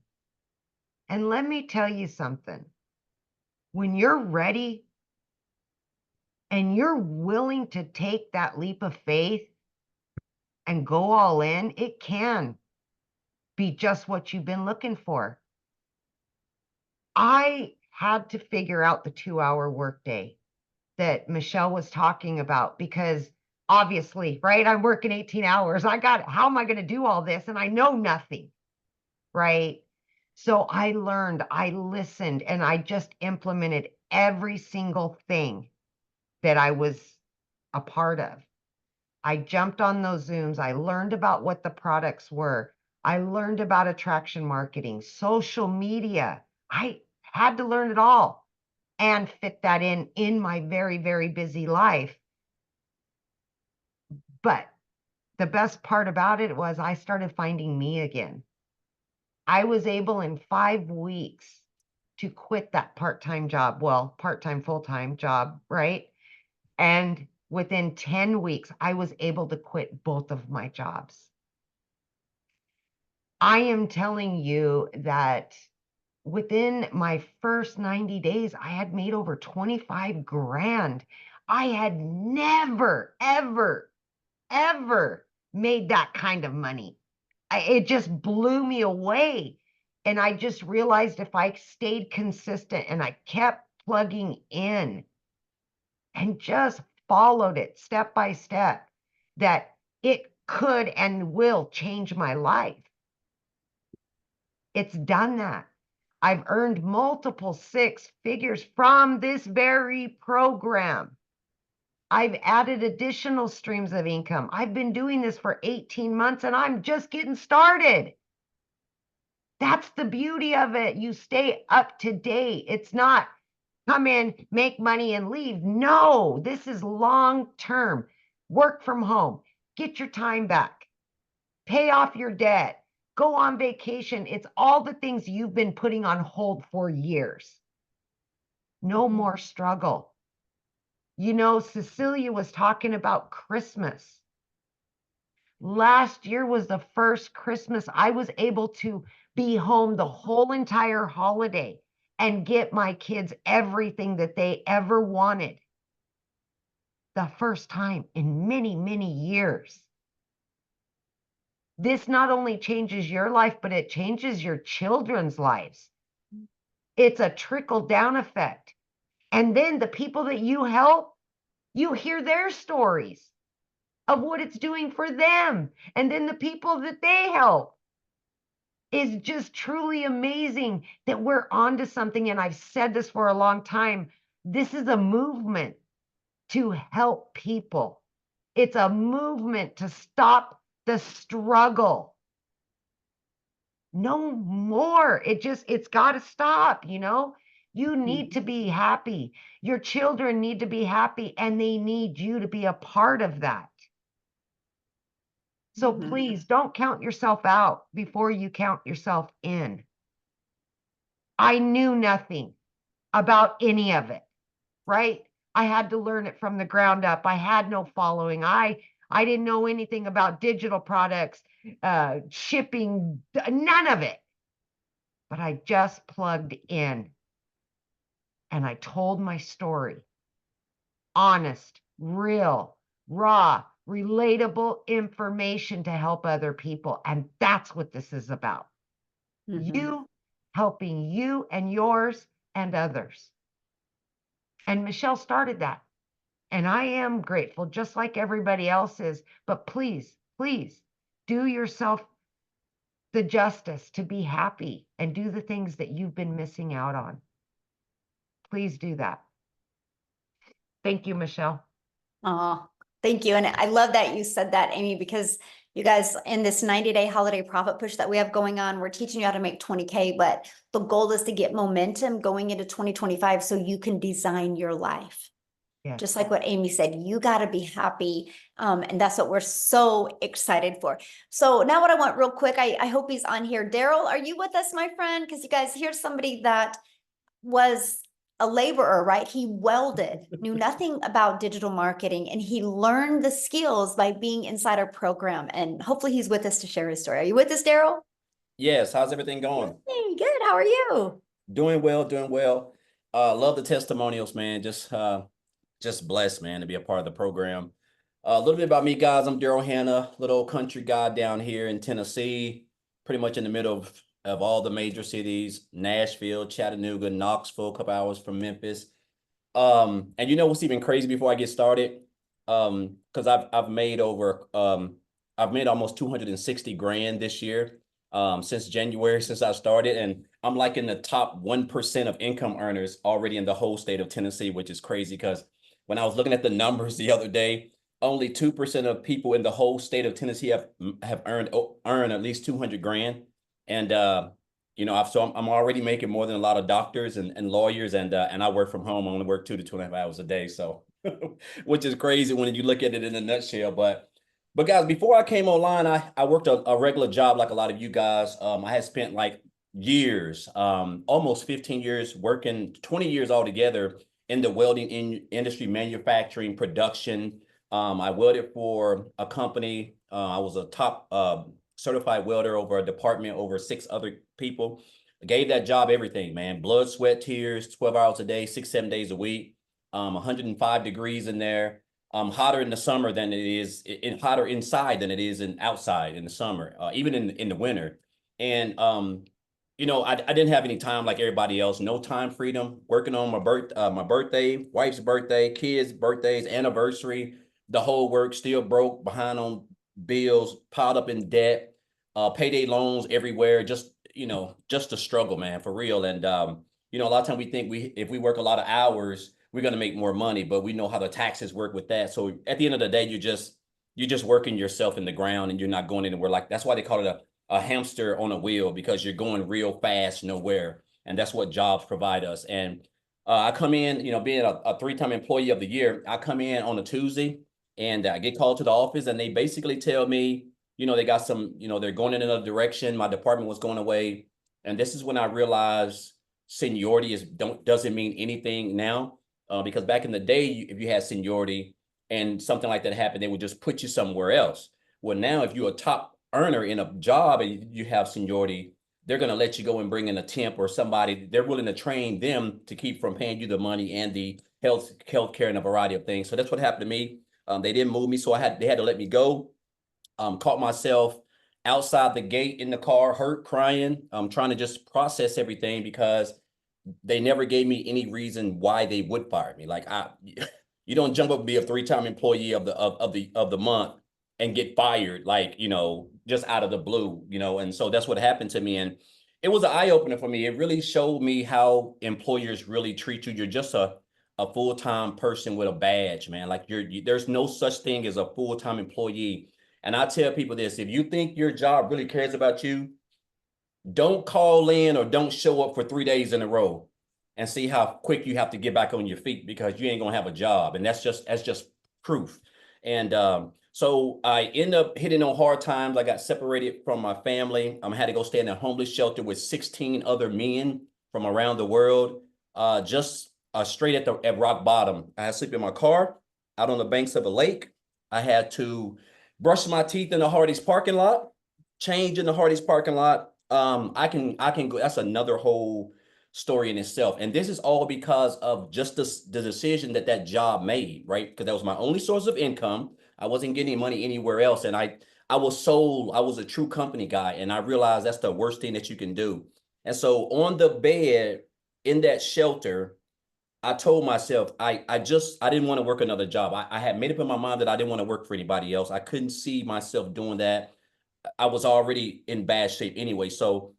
And let me tell you something. When you're ready and you're willing to take that leap of faith and go all in, it can be just what you've been looking for. I had to figure out the 2-hour workday that Michelle was talking about because obviously, right? I'm working 18 hours. How am I going to do all this? And I know nothing, right? So I learned, I listened, and I just implemented every single thing that I was a part of. I jumped on those Zooms. I learned about what the products were. I learned about attraction marketing, social media. I had to learn it all and fit that in my very, very busy life. But the best part about it was I started finding me again. I was able in 5 weeks to quit that part-time job. Well, part-time, full-time job, right? And within 10 weeks, I was able to quit both of my jobs. I am telling you that within my first 90 days, I had made over 25 grand. I had never, ever, ever made that kind of money. It just blew me away. And I just realized if I stayed consistent and I kept plugging in and just followed it step by step, that it could and will change my life. It's done that. I've earned multiple 6 figures from this very program. I've added additional streams of income. I've been doing this for 18 months and I'm just getting started. That's the beauty of it. You stay up to date. It's not come in, make money and leave. No, this is long term. Work from home, get your time back, pay off your debt, go on vacation. It's all the things you've been putting on hold for years. No more struggle. You know, Cecilia was talking about Christmas. Last year was the first Christmas I was able to be home the whole entire holiday and get my kids everything that they ever wanted. The first time in many, many years. This not only changes your life, but it changes your children's lives. It's a trickle-down effect. And then the people that you help, you hear their stories of what it's doing for them. And then the people that they help. Is just truly amazing that we're onto something. And I've said this for a long time. This is a movement to help people. It's a movement to stop the struggle. No more. It's got to stop, you know? You need to be happy. Your children need to be happy, and they need you to be a part of that. So please don't count yourself out before you count yourself in. I knew nothing about any of it, right? I had to learn it from the ground up. I had no following. I didn't know anything about digital products, shipping, none of it. But I just plugged in and I told my story. Honest, real, raw, relatable information to help other people. And that's what this is about. You helping you and yours and others. And Michelle started that. And I am grateful, just like everybody else is. But please, please do yourself the justice to be happy and do the things that you've been missing out on. Please do that. Thank you, Michelle. Oh, thank you. And I love that you said that, Amy, because you guys, in this 90-day holiday profit push that we have going on, we're teaching you how to make 20K, but the goal is to get momentum going into 2025 so you can design your life. Yes. Just like what Amy said, you got to be happy. And that's what we're so excited for. So now what I want real quick, I hope he's on here. Daryl, are you with us, my friend? Because you guys, here's somebody that was a laborer, right? He welded, knew nothing about digital marketing, and he learned the skills by being inside our program. And hopefully he's with us to share his story. Are you with us, Daryl? Yes, how's everything going? Hey, good. How are you? Doing well, doing well. Love the testimonials, man. Just blessed, man, to be a part of the program. A little bit about me, guys. I'm Daryl Hanna, little old country guy down here in Tennessee, pretty much in the middle of all the major cities, Nashville, Chattanooga, Knoxville, a couple hours from Memphis. And you know what's even crazy before I get started? Because I've made almost 260 grand this year. Since January, since I started, and I'm like in the top 1% of income earners already in the whole state of Tennessee, which is crazy because when I was looking at the numbers the other day, only 2% of people in the whole state of Tennessee have earned at least 200 grand. And you know, I'm already making more than a lot of doctors and lawyers, and I work from home. I only work 2 to 2.5 hours a day, so which is crazy when you look at it in a nutshell. But guys, before I came online, I worked a regular job like a lot of you guys. I had spent like years, almost 15 years working, 20 years altogether in the welding industry, manufacturing, production. I welded for a company. I was a top certified welder over a department, over 6 other people. I gave that job everything, man. Blood, sweat, tears, 12 hours a day, 6, 7 days a week, 105 degrees in there. Hotter in the summer than it is hotter inside than it is outside in the summer, even in the winter. And you know, I didn't have any time like everybody else. No time freedom. Working on my birthday, wife's birthday, kids' birthdays, anniversary, the whole work. Still broke, behind on bills, piled up in debt, payday loans everywhere. Just just a struggle, man, for real. And you know, a lot of times we think if we work a lot of hours, we're going to make more money, but we know how the taxes work with that. So at the end of the day, you're just working yourself in the ground and you're not going anywhere. Like that's why they call it a hamster on a wheel, because you're going real fast nowhere. And that's what jobs provide us. And I come in, you know, being a 3-time employee of the year, I come in on a Tuesday and I get called to the office and they basically tell me, you know, they got some, you know, they're going in another direction. My department was going away. And this is when I realized seniority doesn't mean anything now. Because back in the day, if you had seniority and something like that happened, they would just put you somewhere else. Well, now if you're a top earner in a job and you have seniority, they're going to let you go and bring in a temp or somebody. They're willing to train them to keep from paying you the money and the health care and a variety of things. So that's what happened to me. They didn't move me, so they had to let me go. Caught myself outside the gate in the car, hurt, crying, trying to just process everything because they never gave me any reason why they would fire me. Like you don't jump up and be a 3-time employee of the month and get fired, like, you know, just out of the blue, you know. And so that's what happened to me. And it was an eye opener for me. It really showed me how employers really treat you. You're just a full-time person with a badge, man. Like there's no such thing as a full-time employee. And I tell people this: if you think your job really cares about you, don't call in or don't show up for 3 days in a row and see how quick you have to get back on your feet, because you ain't gonna have a job. And that's just proof. And so I end up hitting on hard times. I got separated from my family. I had to go stay in a homeless shelter with 16 other men from around the world. Just straight at rock bottom. I had to sleep in my car out on the banks of a lake. I had to brush my teeth in the Hardee's parking lot, change in the Hardee's parking lot. I can go. That's another whole story in itself. And this is all because of just the decision that job made, right? Because that was my only source of income. I wasn't getting money anywhere else. And I was a true company guy. And I realized that's the worst thing that you can do. And so on the bed in that shelter, I told myself I didn't want to work another job. I had made up in my mind that I didn't want to work for anybody else. I couldn't see myself doing that. I was already in bad shape anyway. So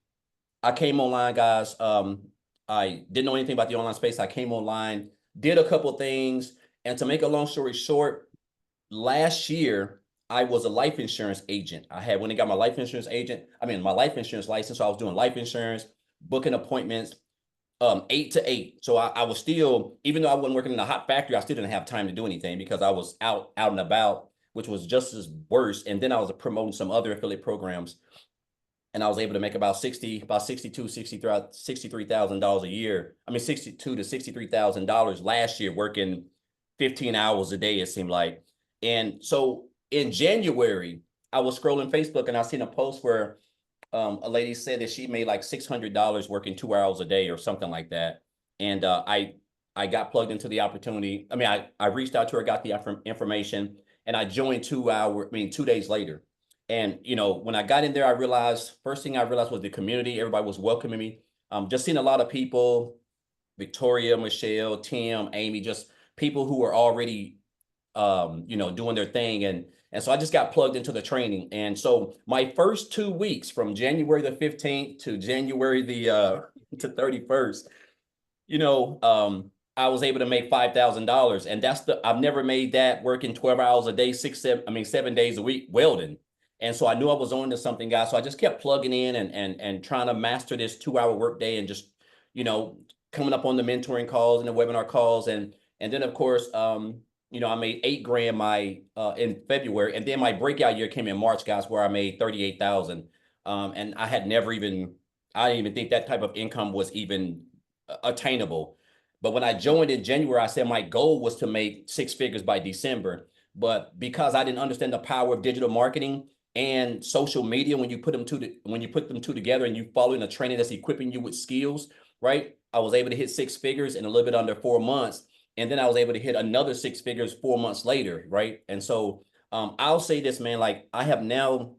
I came online, guys. I didn't know anything about the online space. I came online, did a couple things, and to make a long story short, last year I was a life insurance agent. I had when I got my life insurance my life insurance license. So I was doing life insurance, booking appointments, 8 to 8. So I was still, even though I wasn't working in a hot factory, I still didn't have time to do anything because I was out and about, which was just as worse. And then I was promoting some other affiliate programs, and I was able to make about $63,000 a year. I mean, $62,000 to $63,000 last year, working 15 hours a day, it seemed like. And so in January, I was scrolling Facebook and I seen a post where a lady said that she made like $600 working 2 hours a day or something like that. And I got plugged into the opportunity. I mean, I reached out to her, got the information, and I joined 2 days later. And, you know, when I got in there, first thing I realized was the community. Everybody was welcoming me. Just seeing a lot of people, Victoria, Michelle, Tim, Amy, just people who were already, doing their thing. And so I just got plugged into the training. And so my first 2 weeks from January the 15th to January the to 31st, I was able to make $5,000. And I've never made that working 12 hours a day, 7 days a week welding. And so I knew I was on to something, guys. So I just kept plugging in and trying to master this 2 hour workday and just, coming up on the mentoring calls and the webinar calls. And then of course, I made $8,000 in February, and then my breakout year came in March, guys, where I made 38,000. And I didn't even think that type of income was even attainable. But when I joined in January, I said my goal was to make 6 figures by December. But because I didn't understand the power of digital marketing and social media, when you put them two together and you follow in a training that's equipping you with skills, right? I was able to hit 6 figures in a little bit under 4 months. And then I was able to hit another 6 figures 4 months later, right? And so I'll say this, man, like I have now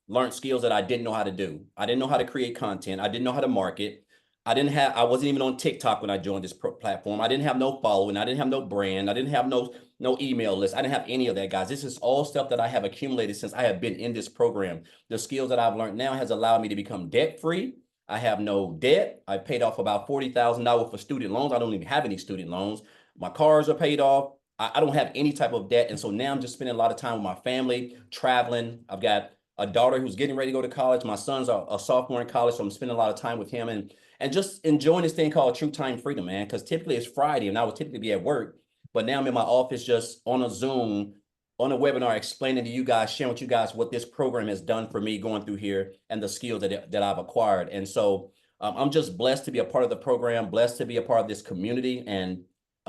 learned skills that I didn't know how to do. I didn't know how to create content. I didn't know how to market. I wasn't even on TikTok when I joined this platform. I didn't have no following. I didn't have no brand. I didn't have no email list. I didn't have any of that, guys. This is all stuff that I have accumulated since I have been in this program. The skills that I've learned now has allowed me to become debt free. I have no debt. I paid off about $40,000 for student loans. I don't even have any student loans. My cars are paid off. I don't have any type of debt. And so now I'm just spending a lot of time with my family, traveling. I've got a daughter who's getting ready to go to college. My son's a sophomore in college, so I'm spending a lot of time with him and just enjoying this thing called true time freedom, man. Because typically it's Friday and I would typically be at work, but now I'm in my office just on a Zoom, on a webinar, explaining to you guys, sharing with you guys what this program has done for me going through here and the skills that I've acquired. And so I'm just blessed to be a part of the program, blessed to be a part of this community. And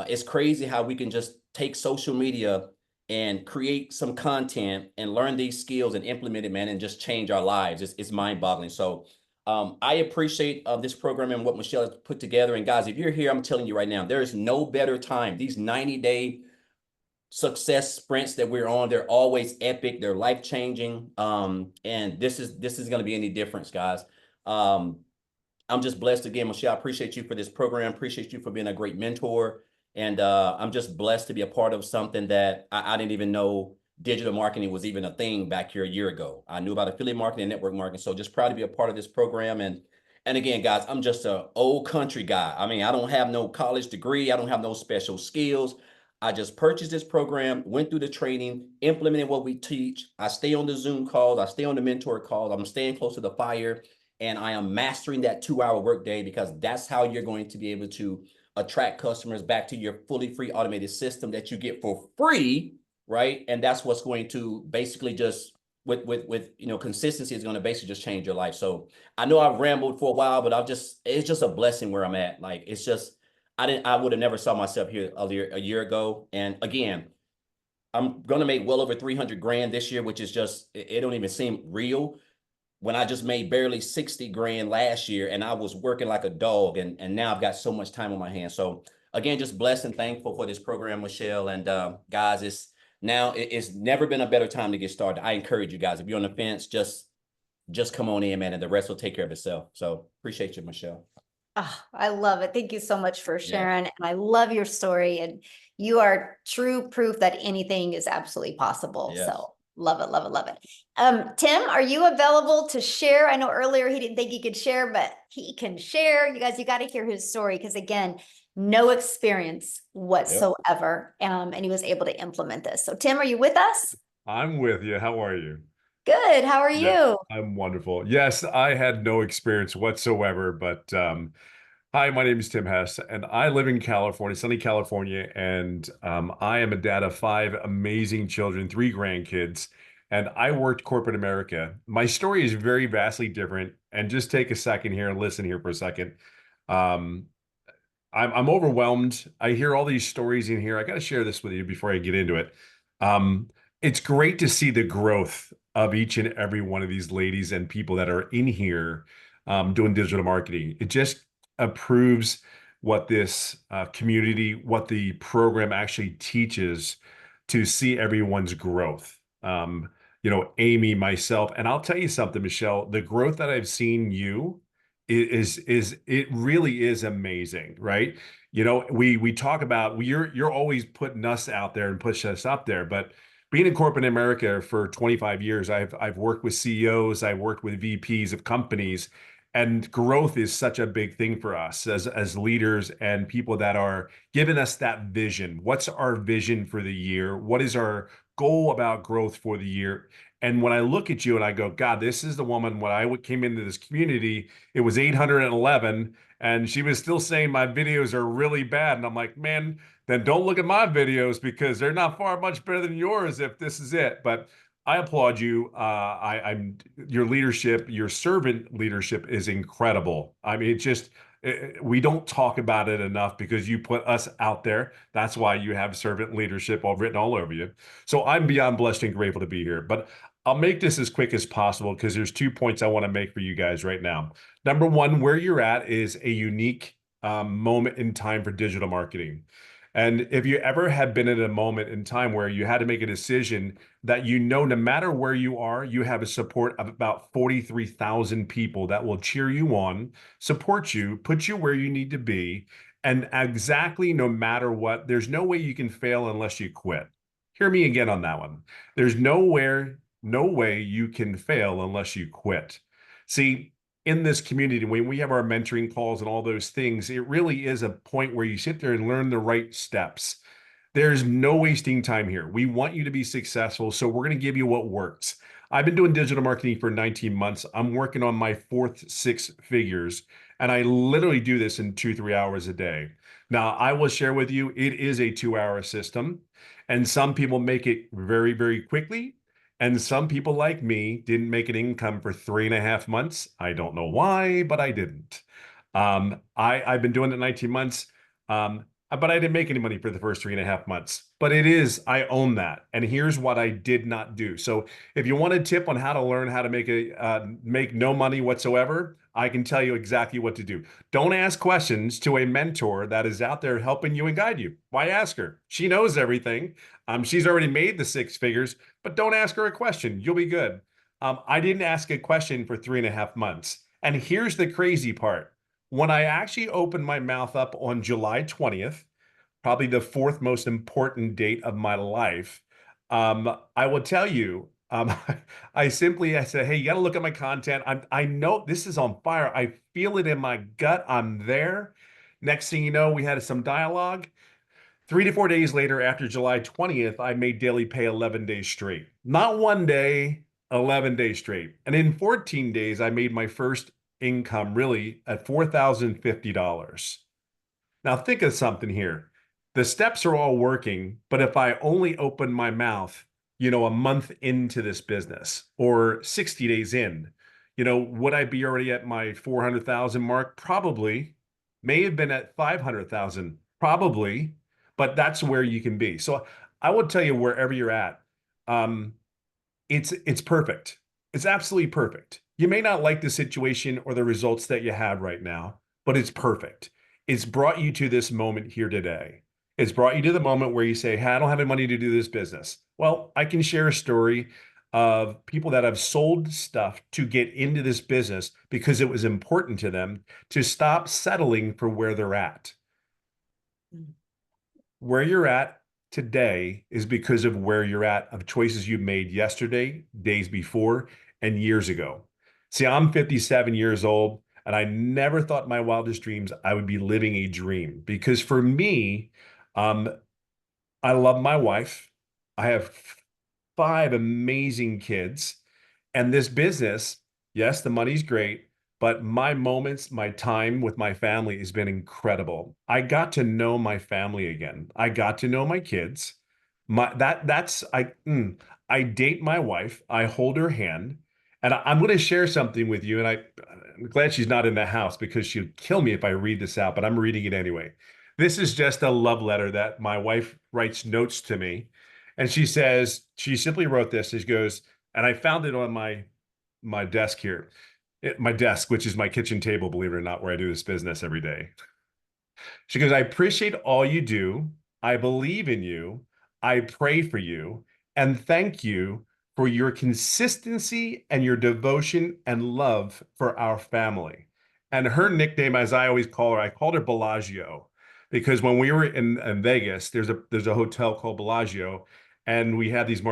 it's crazy how we can just take social media and create some content and learn these skills and implement it, man, and just change our lives. It's mind-boggling. So I appreciate this program and what Michelle has put together. And guys, if you're here, I'm telling you right now, there is no better time. These 90-day success sprints that we're on, they're always epic. They're life-changing. And this is going to be any difference, guys. I'm just blessed again, Michelle. I appreciate you for this program. Appreciate you for being a great mentor. And I'm just blessed to be a part of something that I didn't even know digital marketing was even a thing back here a year ago. I knew about affiliate marketing and network marketing. So just proud to be a part of this program. And again, guys, I'm just an old country guy. I mean, I don't have no college degree. I don't have no special skills. I just purchased this program, went through the training, implemented what we teach. I stay on the Zoom calls. I stay on the mentor calls. I'm staying close to the fire. And I am mastering that 2-hour workday because that's how you're going to be able to attract customers back to your fully free automated system that you get for free, right? And that's what's going to basically just with consistency is going to basically just change your life. So I know I've rambled for a while, but it's just a blessing where I'm at. Like it's just I would have never saw myself here a year ago. And again, I'm gonna make well over 300 grand this year, which is just it don't even seem real. When I just made barely 60 grand last year and I was working like a dog and now I've got so much time on my hands. So again, just blessed and thankful for this program, Michelle. And guys, it's never been a better time to get started. I encourage you guys, if you're on the fence, just come on in, man, and the rest will take care of itself. So appreciate you, Michelle. Oh, I love it. Thank you so much for Yeah. sharing. And I love your story. And you are true proof that anything is absolutely possible. Yes. So love it, love it, love it. Tim, are you available to share? I know earlier he didn't think he could share, but he can share. You guys, you got to hear his story because again, no experience whatsoever. And he was able to implement this. So Tim, are you with us? I'm with you. How are you? Good. How are Yeah, you? I'm wonderful. Yes, I had no experience whatsoever, but hi, my name is Tim Hess, and I live in California, sunny California, and I am a dad of 5 amazing children, 3 grandkids, and I worked corporate America. My story is very vastly different, and just take a second here and listen here for a second. Um, I'm overwhelmed. I hear all these stories in here. I got to share this with you before I get into it. Um, it's great to see the growth of each and every one of these ladies and people that are in here doing digital marketing. It just approves what this community, what the program actually teaches to see everyone's growth. Amy, myself, and I'll tell you something, Michelle, the growth that I've seen you is it really is amazing, right? We talk about you're always putting us out there and pushing us up there, but being in corporate America for 25 years, I've worked with CEOs, I've worked with VPs of companies, and growth is such a big thing for us as leaders and people that are giving us that vision. What's our vision for the year? What is our goal about growth for the year? And when I look at you and I go, God, this is the woman. When I came into this community, it was 811, and she was still saying my videos are really bad. And I'm like, man, then don't look at my videos because they're not far much better than yours if this is it. But I applaud you. I'm your leadership, your servant leadership is incredible. I mean, we don't talk about it enough because you put us out there. That's why you have servant leadership all written all over you. So I'm beyond blessed and grateful to be here. But I'll make this as quick as possible because there's 2 points I want to make for you guys right now. Number one, where you're at is a unique moment in time for digital marketing. And if you ever had been in a moment in time where you had to make a decision that no matter where you are, you have a support of about 43,000 people that will cheer you on, support you, put you where you need to be. And exactly no matter what, there's no way you can fail unless you quit. Hear me again on that one. There's no way you can fail unless you quit. See, in this community, when we have our mentoring calls and all those things, it really is a point where you sit there and learn the right steps. There's no wasting time here. We want you to be successful, so we're going to give you what works. I've been doing digital marketing for 19 months. I'm working on my 4th 6 figures, and I literally do this in 2-3 hours a day. Now, I will share with you, it is a 2-hour system, and some people make it very, very quickly. And some people like me didn't make an income for 3.5 months. I don't know why, but I didn't. I've been doing it 19 months, but I didn't make any money for the first 3.5 months. But I own that. And here's what I did not do. So if you want a tip on how to learn how to make no money whatsoever, I can tell you exactly what to do. Don't ask questions to a mentor that is out there helping you and guide you. Why ask her? She knows everything. She's already made the 6 figures, but don't ask her a question. You'll be good. I didn't ask a question for 3.5 months. And here's the crazy part. When I actually opened my mouth up on July 20th, probably the 4th most important date of my life, I will tell you, I said, hey, you got to look at my content. I know this is on fire. I feel it in my gut. I'm there. Next thing you know, we had some dialogue. 3 to 4 days later, after July 20th, I made daily pay 11 days straight. Not one day, 11 days straight. And in 14 days, I made my first income really at $4,050. Now think of something here. The steps are all working, but if I only open my mouth, a month into this business or 60 days in, would I be already at my 400,000 mark? Probably. May have been at 500,000, probably, but that's where you can be. So I would tell you wherever you're at, it's perfect. It's absolutely perfect. You may not like the situation or the results that you have right now, but it's perfect. It's brought you to this moment here today. It's brought you to the moment where you say, hey, I don't have any money to do this business. Well, I can share a story. of people that have sold stuff to get into this business because it was important to them to stop settling for where they're at. Where you're at today is because of where you're at, of choices you made yesterday, days before, and years ago. See, I'm 57 years old, and I never thought in my wildest dreams I would be living a dream. Because for me, I love my wife. I have 5 amazing kids. And this business, yes, the money's great, but my moments, my time with my family has been incredible. I got to know my family again. I got to know my kids. I date my wife. I hold her hand, and I'm going to share something with you. And I'm glad she's not in the house because she'll kill me if I read this out, but I'm reading it anyway. This is just a love letter that my wife writes notes to me. And she says, she simply wrote this. She goes, and I found it on my desk here, my desk, which is my kitchen table, believe it or not, where I do this business every day. She goes, I appreciate all you do. I believe in you. I pray for you. And thank you for your consistency and your devotion and love for our family. And her nickname, as I always call her, I called her Bellagio, because when we were in Vegas, there's a hotel called Bellagio, and we had these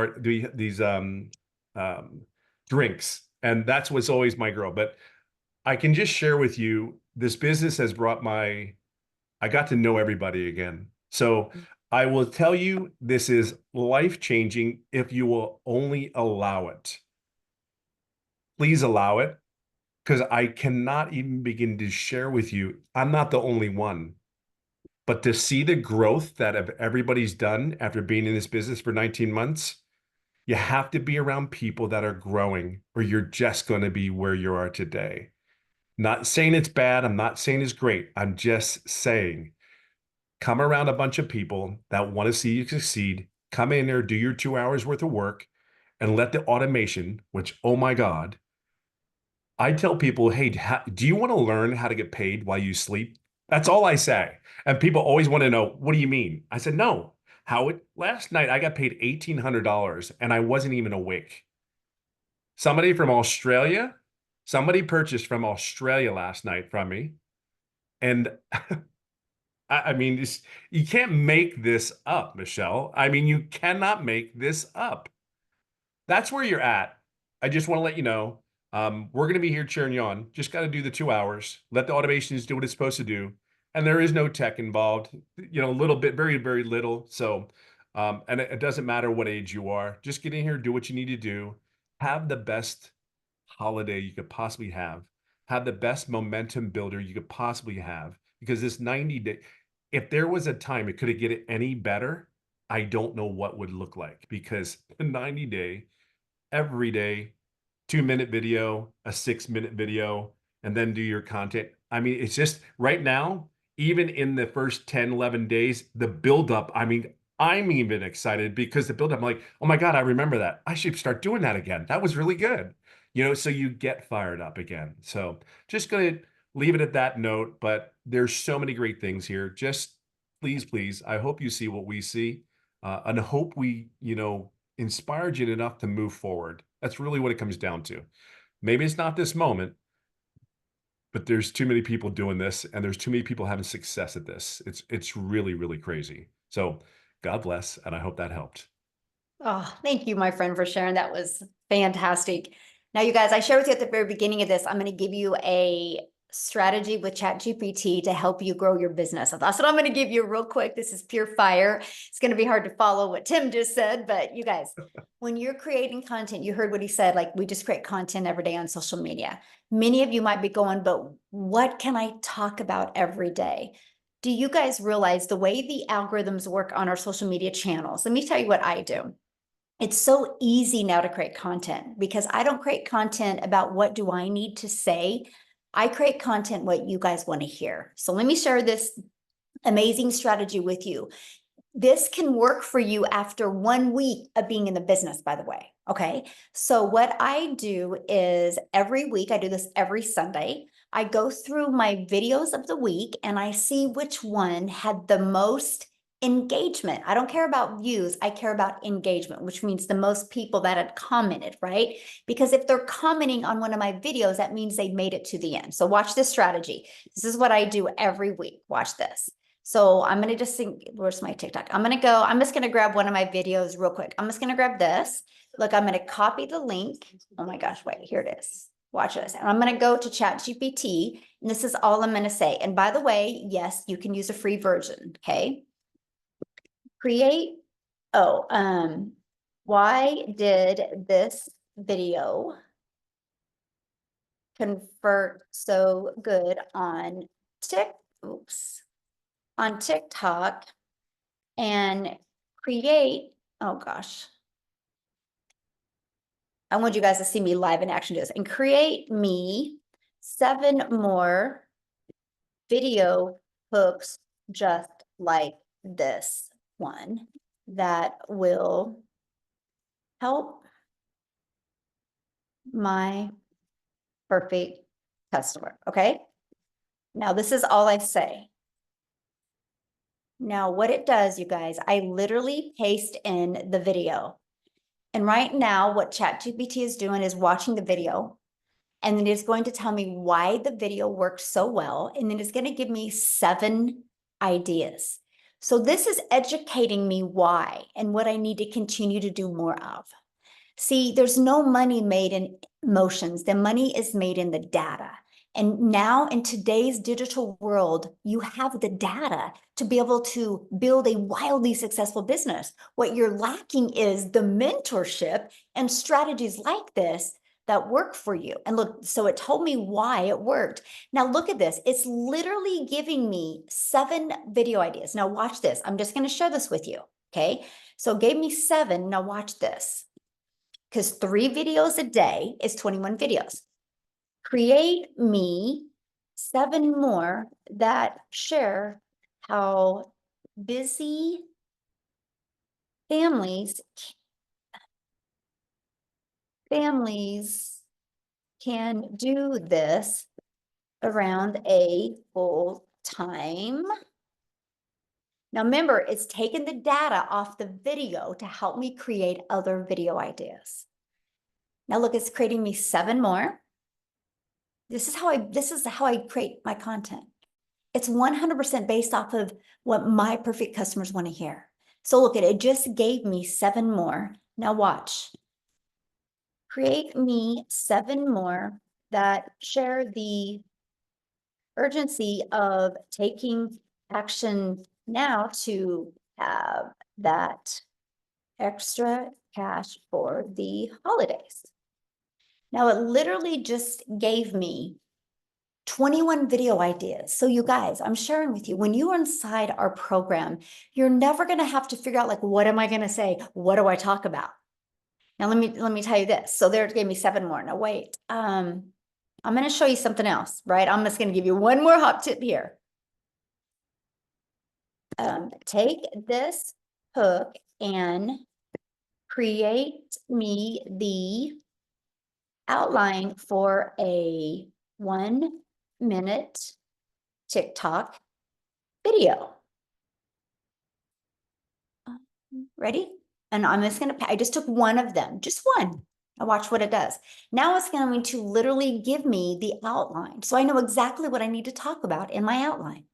drinks, and that's what's always my girl. But I can just share with you, this business has brought I got to know everybody again. So I will tell you, this is life-changing if you will only allow it. Please allow it, because I cannot even begin to share with you. I'm not the only one, but to see the growth that everybody's done after being in this business for 19 months, you have to be around people that are growing, or you're just going to be where you are today. Not saying it's bad. I'm not saying it's great. I'm just saying, come around a bunch of people that want to see you succeed. Come in there, do your 2 hours worth of work, and let the automation, which, oh my God, I tell people, hey, do you want to learn how to get paid while you sleep? That's all I say. And people always want to know, what do you mean? I said, no. Last night I got paid $1,800 and I wasn't even awake. Somebody purchased from Australia last night from me. And I mean, you can't make this up, Michelle. I mean, you cannot make this up. That's where you're at. I just want to let you know, we're going to be here cheering you on. Just got to do the 2 hours. Let the automations do what it's supposed to do. And there is no tech involved, a little bit, very, very little. So, and it doesn't matter what age you are. Just get in here, do what you need to do. Have the best holiday you could possibly have. Have the best momentum builder you could possibly have. Because this 90-day, if there was a time it could have get it any better, I don't know what would look like. Because the 90-day, every day, 2-minute video, a 6-minute video, and then do your content. I mean, it's just right now, even in the first 10, 11 days, the buildup, I mean, I'm even excited because the buildup, I'm like, oh my God, I remember that. I should start doing that again. That was really good. So you get fired up again. So just going to leave it at that note, but there's so many great things here. Just please, I hope you see what we see, and hope we, inspired you enough to move forward. That's really what it comes down to. Maybe it's not this moment, but there's too many people doing this, and there's too many people having success at this. It's really, really crazy. So God bless, and I hope that helped. Oh, thank you, my friend, for sharing. That was fantastic. Now, you guys, I shared with you at the very beginning of this, I'm going to give you a strategy with ChatGPT to help you grow your business. So that's what I'm going to give you real quick. This is pure fire. It's going to be hard to follow what Tim just said, but you guys, when you're creating content, you heard what he said, like we just create content every day on social media. Many of you might be going, but what can I talk about every day? Do you guys realize the way the algorithms work on our social media channels? Let me tell you what I do. It's so easy now to create content because I don't create content about what do I need to say. I create content what you guys want to hear. So let me share this amazing strategy with you. This can work for you after 1 week of being in the business, by the way. Okay. So what I do is every week, I do this every Sunday. I go through my videos of the week and I see which one had the most engagement. I don't care about views. I care about engagement, which means the most people that had commented, right? Because if they're commenting on one of my videos, that means they made it to the end. So watch this strategy. This is what I do every week. Watch this. So I'm going to just think, where's my TikTok? I'm just going to grab one of my videos real quick. I'm just going to grab this. Look, I'm going to copy the link. Oh my gosh, wait, here it is. Watch this. And I'm going to go to ChatGPT, and this is all I'm going to say. And by the way, yes, you can use a free version. Okay. Create, why did this video convert so good on on TikTok and create, oh gosh. I want you guys to see me live in action do this and create me 7 more video hooks just like this one that will help my perfect customer. Okay. Now this is all I say. Now what it does, you guys, I literally paste in the video. And right now what ChatGPT is doing is watching the video, and then it's going to tell me why the video worked so well. And then it's going to give me 7 ideas. So this is educating me why and what I need to continue to do more of. See, there's no money made in emotions. The money is made in the data. And now in today's digital world, you have the data to be able to build a wildly successful business. What you're lacking is the mentorship and strategies like this that work for you. And look, so it told me why it worked. Now look at this. It's literally giving me 7 video ideas. Now watch this. I'm just going to share this with you. Okay. So it gave me 7. Now watch this. Because 3 videos a day is 21 videos. Create me 7 more that share how busy families can do this around a full time. Now remember, it's taken the data off the video to help me create other video ideas. Now look, it's creating me 7 more. This is how I create my content. It's 100% based off of what my perfect customers want to hear. So look at it, just gave me 7 more. Now watch. Create me 7 more that share the urgency of taking action now to have that extra cash for the holidays. Now it literally just gave me 21 video ideas. So you guys, I'm sharing with you, when you are inside our program, you're never going to have to figure out like, what am I going to say? What do I talk about? Now let me tell you this. So there it gave me 7 more. Now wait, I'm going to show you something else, right? I'm just going to give you one more hot tip here. Take this hook and create me the outline for a 1-minute TikTok video. Ready? And I'm just going to, I just took one of them, just one. Now watch what it does. Now it's going to literally give me the outline. So I know exactly what I need to talk about in my outline.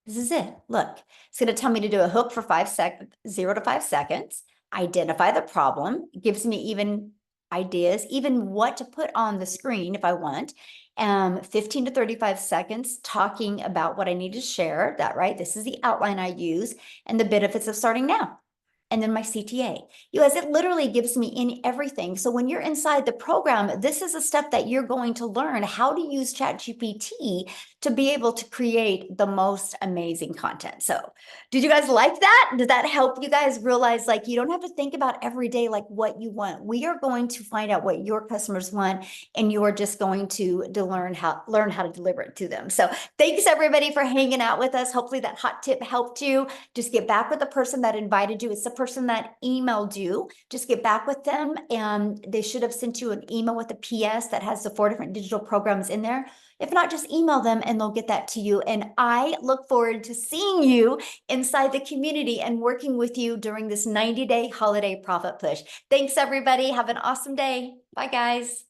This is it. Look, it's going to tell me to do a hook for 0 to 5 seconds, identify the problem, gives me even ideas, even what to put on the screen if I want, 15 to 35 seconds talking about what I need to share, that right? This is the outline I use and the benefits of starting now. And then my CTA. You guys, it literally gives me in everything. So when you're inside the program, this is a step that you're going to learn how to use ChatGPT to be able to create the most amazing content. So did you guys like that? Did that help you guys realize like you don't have to think about every day like what you want? We are going to find out what your customers want, and you are just going to learn how to deliver it to them. So thanks everybody for hanging out with us. Hopefully that hot tip helped you. Just get back with the person that invited you. It's the person that emailed you, just get back with them, and they should have sent you an email with a PS that has the 4 different digital programs in there. If not, just email them and they'll get that to you. And I look forward to seeing you inside the community and working with you during this 90-day holiday profit push. Thanks, everybody. Have an awesome day. Bye, guys.